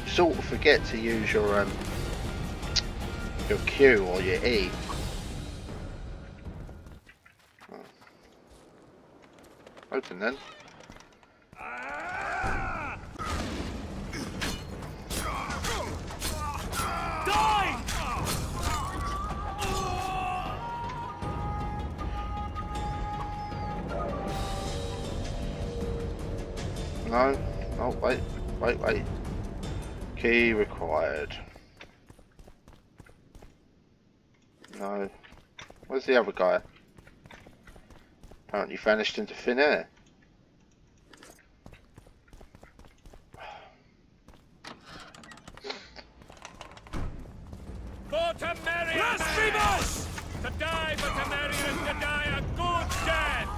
You sort of forget to use your Q or your E. Open then. No. Oh, wait. Key required. No. Where's the other guy? Apparently vanished into thin air. For Temerian! Blasphemous! To die for Temerian, to die a good death!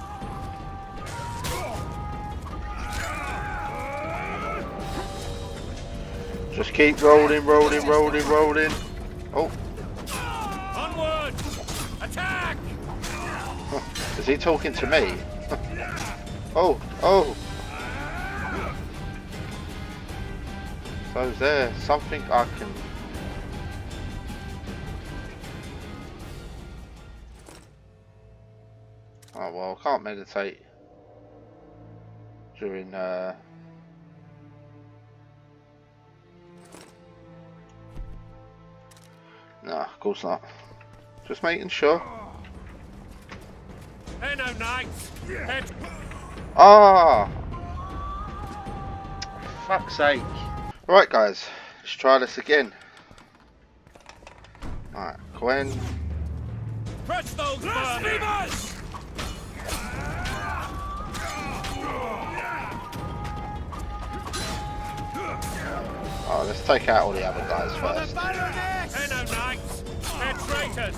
Just keep rolling. Oh. Onward! Attack! Is he talking to me? Oh. So is there something I can... Oh well, I can't meditate during No, of course not. Just making sure. Hey, no knights! Ah! Fuck's sake. Right guys, let's try this again. Alright, Gwen. Crush those blasphemers! Oh, let's take out all the other guys first. Hey, no knights! They're traitors!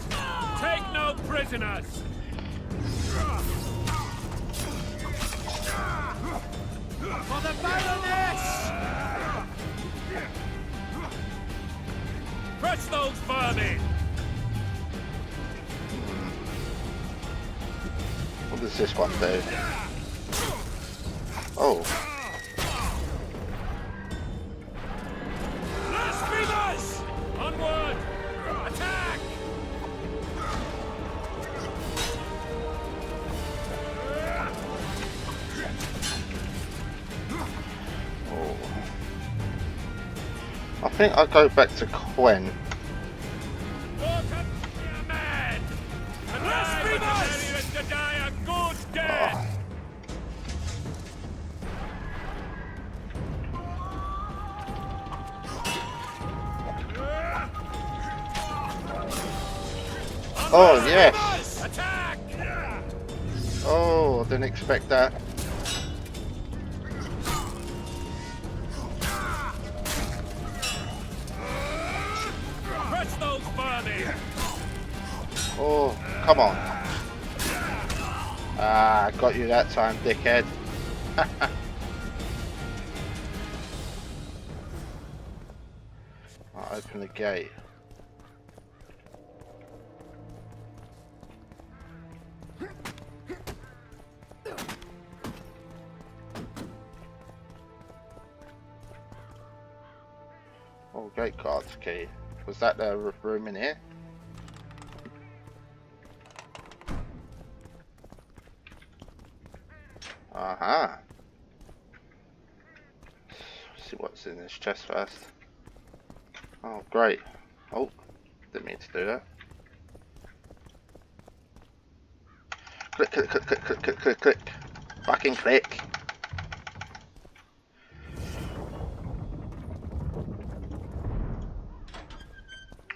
Take no prisoners! For the Baroness! Crush those vermin! What does this one do? Oh. Blasphemers! Onward! Attack! Oh. I think I'll go back to Gwen. To die a good death! Oh yes! Attack! Oh, I didn't expect that. Crush those vermin! Oh, come on. Ah, got you that time, dickhead. I'll open the gate. Oh, gate cards key. Was that the room in here? Aha. See what's in this chest first. Oh, great. Oh, didn't mean to do that. Click. Fucking click.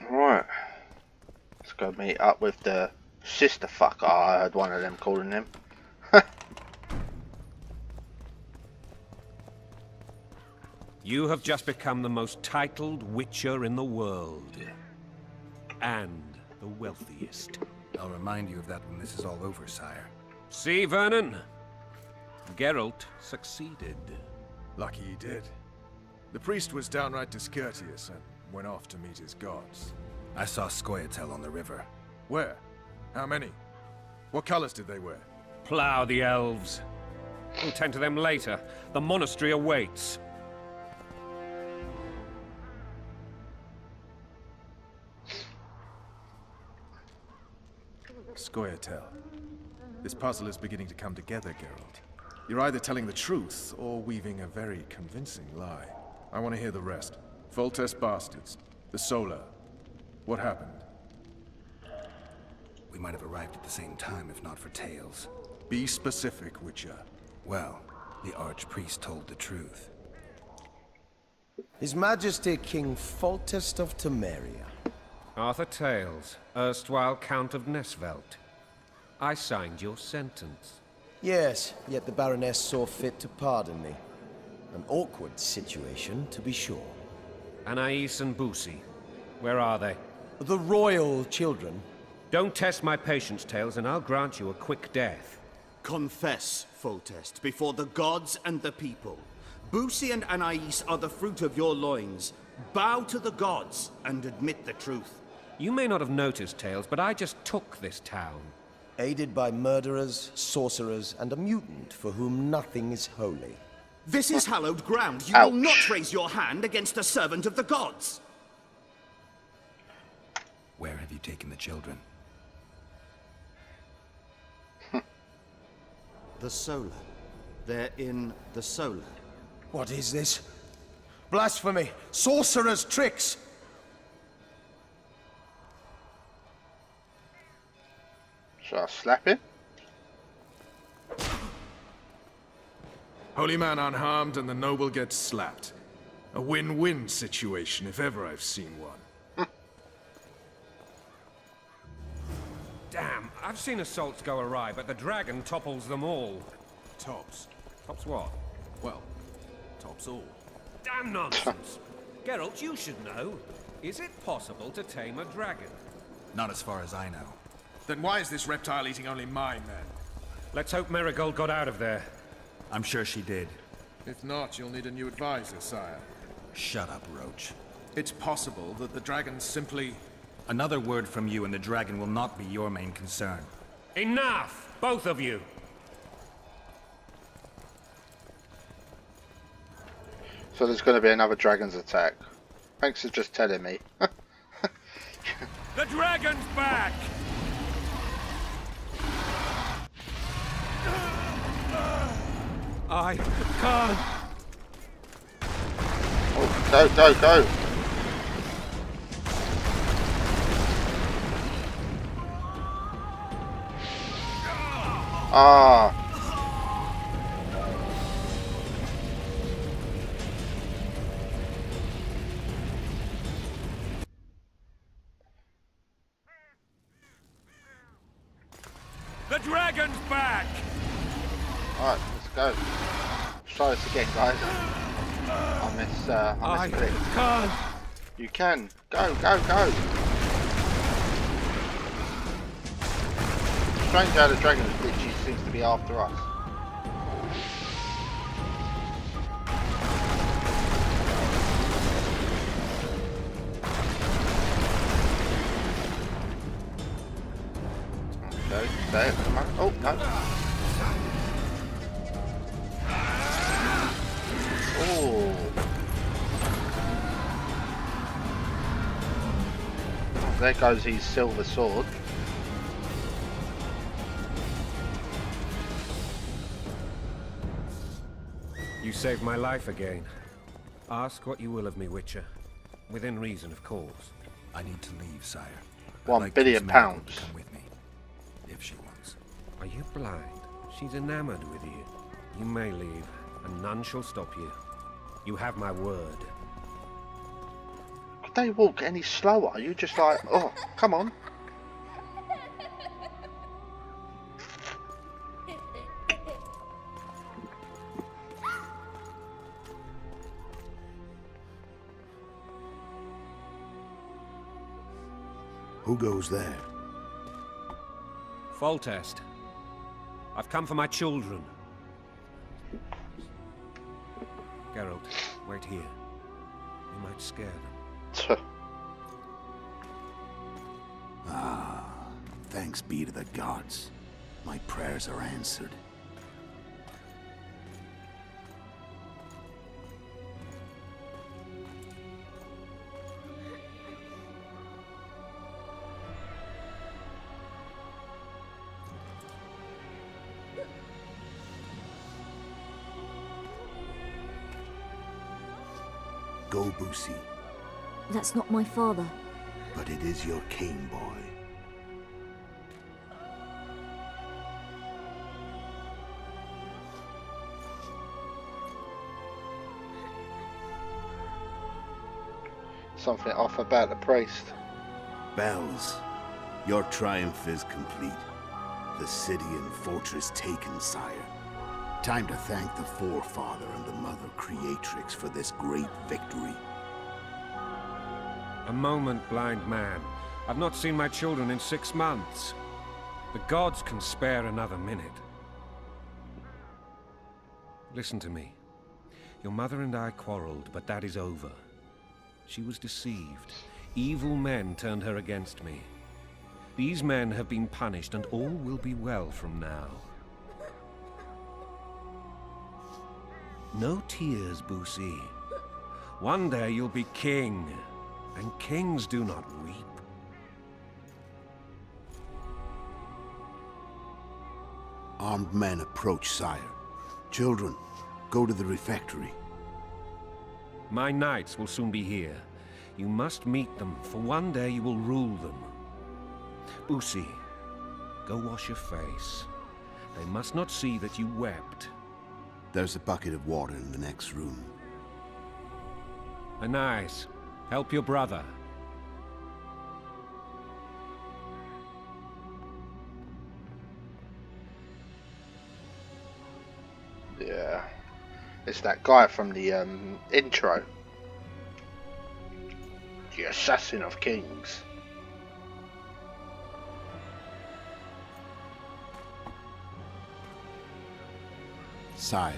Right. Let's go meet up with the sister fucker. I heard one of them calling him. You have just become the most titled witcher in the world. And the wealthiest. I'll remind you of that when this is all over, sire. See, Vernon? Geralt succeeded. Lucky he did. The priest was downright discourteous and went off to meet his gods. I saw Scoia'tael on the river. Where? How many? What colors did they wear? Plough the elves. We'll tend to them later. The monastery awaits. Scoia'tael. This puzzle is beginning to come together, Geralt. You're either telling the truth or weaving a very convincing lie. I want to hear the rest. Foltest bastards. The Solar. What happened? We might have arrived at the same time if not for Tales. Be specific, Witcher. Well, the Archpriest told the truth. His Majesty King Foltest of Temeria. Arthur Tales, erstwhile Count of Nesvelt. I signed your sentence. Yes, yet the Baroness saw fit to pardon me. An awkward situation, to be sure. Anais and Boussy, where are they? The royal children. Don't test my patience, Tales, and I'll grant you a quick death. Confess, Foltest, before the gods and the people. Boussy and Anais are the fruit of your loins. Bow to the gods and admit the truth. You may not have noticed, Tales, but I just took this town. Aided by murderers, sorcerers, and a mutant for whom nothing is holy. This is hallowed ground. You Ouch. will not raise your hand against a servant of the gods. Where have you taken the children? The Solar. They're in the Solar. What is this? Blasphemy! Sorcerer's tricks! Shall I slap him? Holy man unharmed and the noble gets slapped. A win-win situation if ever I've seen one. Damn, I've seen assaults go awry, but the dragon topples them all. Tops. Tops what? Well, tops all. Damn nonsense! Geralt, you should know. Is it possible to tame a dragon? Not as far as I know. Then why is this reptile eating only mine, then? Let's hope Marigold got out of there. I'm sure she did. If not, you'll need a new advisor, sire. Shut up, Roach. It's possible that the dragon simply... Another word from you and the dragon will not be your main concern. Enough! Both of you! So there's going to be another dragon's attack. Thanks for just telling me. The dragon's back! I can't. Oh, go, go, go! Ah. The dragon's back! Alright, let's go. Let's try this again, guys. I misclicked. Can't. You can. Go, go, go! Strange how the dragon literally seems to be after us. Okay, there, come on. Oh, no. Oh. There goes his silver sword. You saved my life again. Ask what you will of me, Witcher. Within reason, of course. I need to leave, sire. £1 billion. Come with me, if she wants. Are you blind? She's enamored with you. You may leave, and none shall stop you. You have my word. Could they walk any slower? You just like, oh, come on. Who goes there? Foltest. I've come for my children. Geralt, wait here. You might scare them. Thanks be to the gods. My prayers are answered. Go, Boosie. That's not my father. But it is your king, boy. Something off about the priest. Bells, your triumph is complete. The city and fortress taken, sire. Time to thank the Forefather and the Mother Creatrix for this great victory. A moment, blind man. I've not seen my children in 6 months. The gods can spare another minute. Listen to me. Your mother and I quarreled, but that is over. She was deceived. Evil men turned her against me. These men have been punished, and all will be well from now. No tears, Boosie. One day you'll be king, and kings do not weep. Armed men approach, sire. Children, go to the refectory. My knights will soon be here. You must meet them, for one day you will rule them. Boosie, go wash your face. They must not see that you wept. There's a bucket of water in the next room. Anais, help your brother. Yeah. It's that guy from the intro. The Assassin of Kings. Sire,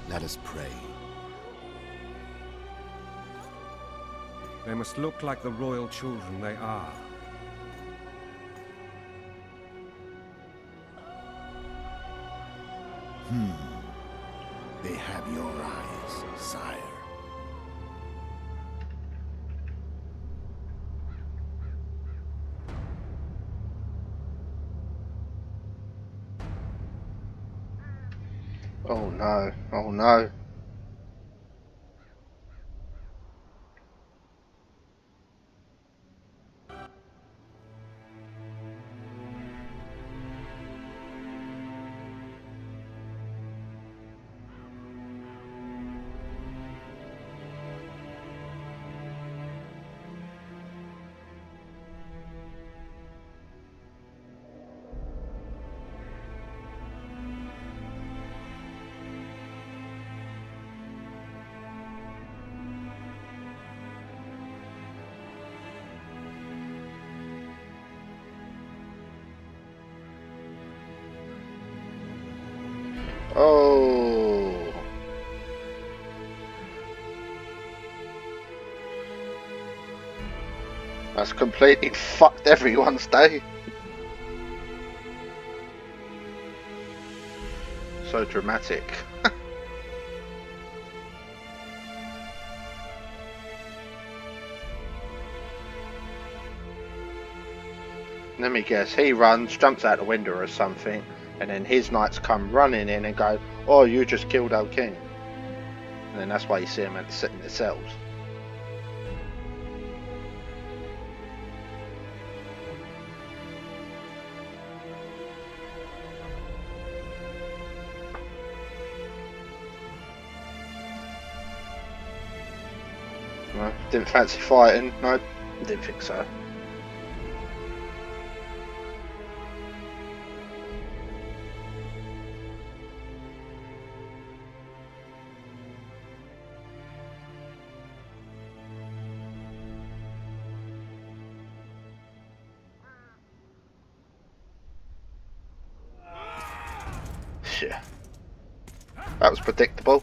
let us pray. They must look like the royal children they are. They have your eyes, sire. Oh no, oh no. Oh. That's completely fucked everyone's day. So dramatic. Let me guess, he runs, jumps out the window or something, and then his knights come running in and go, "Oh, you just killed our king." And then that's why you see them sitting in their cells. No, didn't fancy fighting. No, didn't think so. Yeah, that was predictable.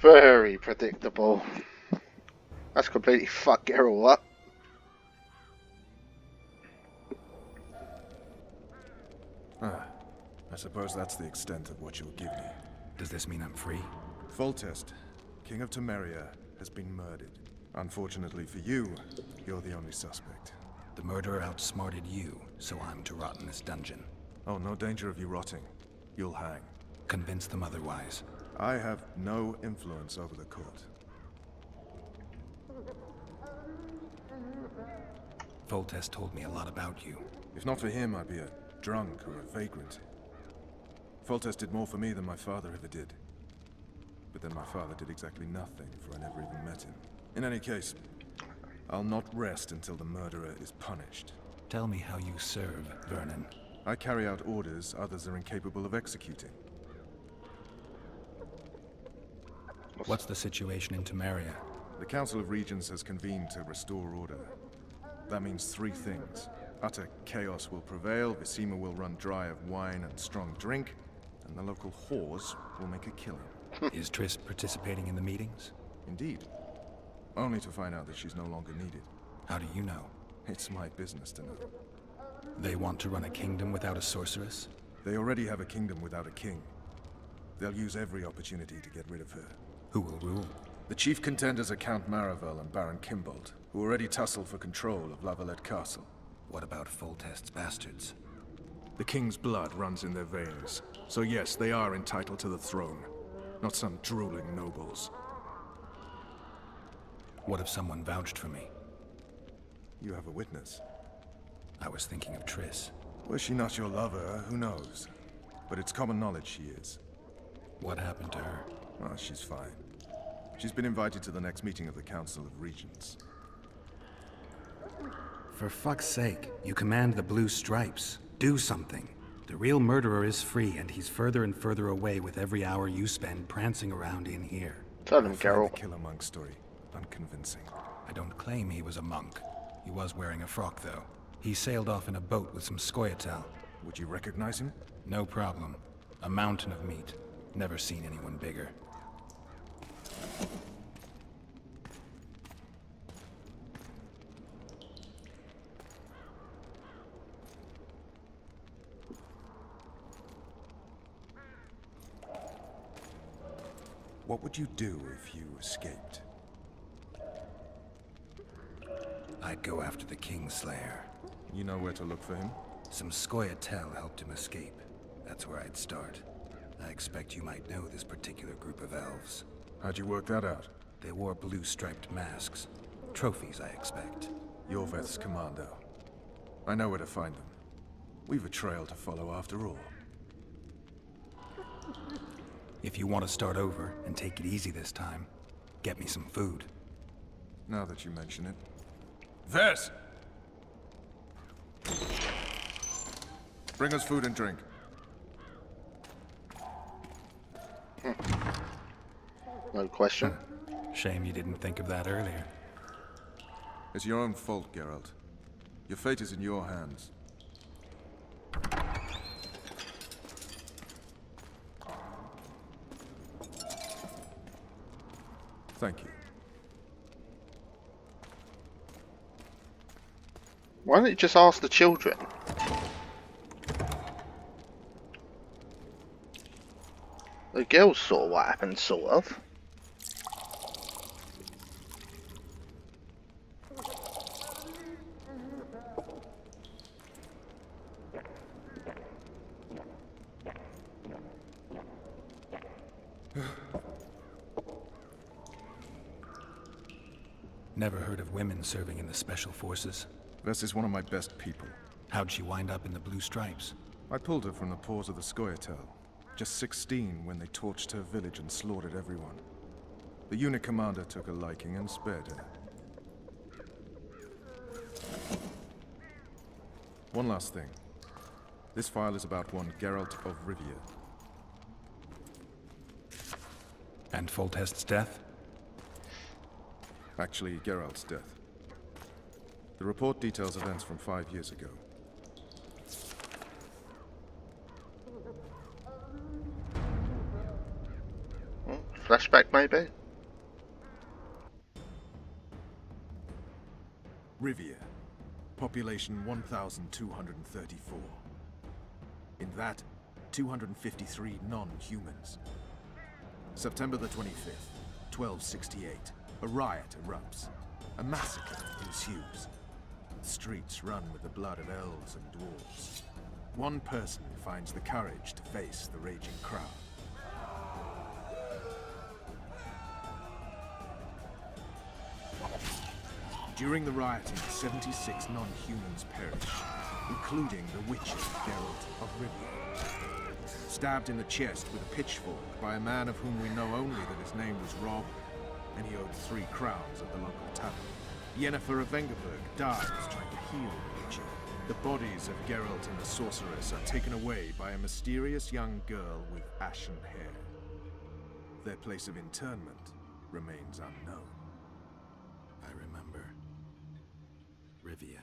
Very predictable. That's completely fucked Geralt up. A suppose that's the extent of what you'll give me. Does this mean I'm free? Foltest, King of Temeria, has been murdered. Unfortunately for you, you're the only suspect. The murderer outsmarted you, so I'm to rot in this dungeon. Oh, no danger of you rotting. You'll hang. Convince them otherwise. I have no influence over the court. Foltest told me a lot about you. If not for him, I'd be a drunk or a vagrant. Foltest did more for me than my father ever did. But then my father did exactly nothing, for I never even met him. In any case, I'll not rest until the murderer is punished. Tell me how you serve, Vernon. I carry out orders others are incapable of executing. What's the situation in Temeria? The Council of Regents has convened to restore order. That means three things. Utter chaos will prevail, Visima will run dry of wine and strong drink, and the local whores will make a killing. Is Triss participating in the meetings? Indeed. Only to find out that she's no longer needed. How do you know? It's my business to know. They want to run a kingdom without a sorceress? They already have a kingdom without a king. They'll use every opportunity to get rid of her. Who will rule? The chief contenders are Count Maravel and Baron Kimbold, who already tussle for control of Lavalette Castle. What about Foltest's bastards? The king's blood runs in their veins, so yes, they are entitled to the throne. Not some drooling nobles. What if someone vouched for me? You have a witness. I was thinking of Triss. Was she not your lover? Who knows? But it's common knowledge she is. What happened to her? Oh, she's fine. She's been invited to the next meeting of the Council of Regents. For fuck's sake, you command the Blue Stripes. Do something. The real murderer is free, and he's further and further away with every hour you spend prancing around in here. Tell him, Carol. The Killer Monk story unconvincing. I don't claim he was a monk. He was wearing a frock, though. He sailed off in a boat with some Scoia'tael. Would you recognize him? No problem. A mountain of meat. Never seen anyone bigger. What would you do if you escaped? I'd go after the Kingslayer. You know where to look for him? Some Scoia'tael helped him escape. That's where I'd start. I expect you might know this particular group of elves. How'd you work that out? They wore blue-striped masks. Trophies, I expect. Yorveth's commando. I know where to find them. We've a trail to follow after all. If you want to start over and take it easy this time, get me some food. Now that you mention it. Vess! Bring us food and drink. No question. Shame you didn't think of that earlier. It's your own fault, Geralt. Your fate is in your hands. Thank you. Why don't you just ask the children? The girls saw what happened, sort of. Never heard of women serving in the Special Forces. Vess is one of my best people. How'd she wind up in the Blue Stripes? I pulled her from the paws of the Scoia'tael. Just 16 when they torched her village and slaughtered everyone. The unit commander took a liking and spared her. One last thing. This file is about one Geralt of Rivia. And Foltest's death? Actually, Geralt's death. The report details events from 5 years ago. Flashback, maybe? Rivia. Population 1,234. In that, 253 non-humans. September the 25th, 1268. A riot erupts. A massacre ensues. The streets run with the blood of elves and dwarves. One person finds the courage to face the raging crowd. During the rioting, 76 non-humans perish, including the Witcher, Geralt of Rivia. Stabbed in the chest with a pitchfork by a man of whom we know only that his name was Rob, and he owed 3 crowns at the local tavern. Yennefer of Vengerberg dies trying to heal the Witcher. The bodies of Geralt and the sorceress are taken away by a mysterious young girl with ashen hair. Their place of interment remains unknown. I remember. Rivia.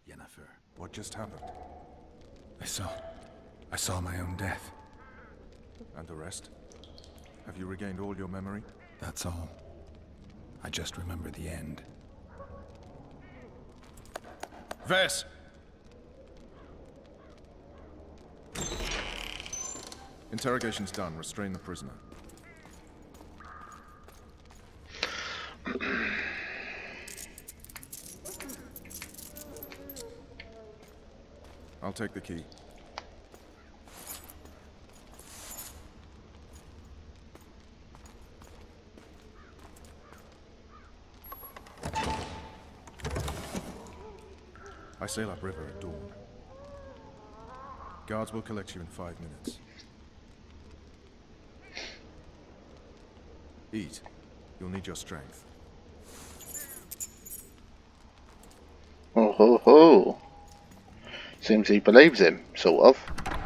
Yennefer. What just happened? I saw my own death. And the rest? Have you regained all your memory? That's all. I just remember the end. Vess! Interrogation's done. Restrain the prisoner. I'll take the key. I sail upriver at dawn. Guards will collect you in 5 minutes. Eat. You'll need your strength. Oh ho ho. Seems he believes him, sort of.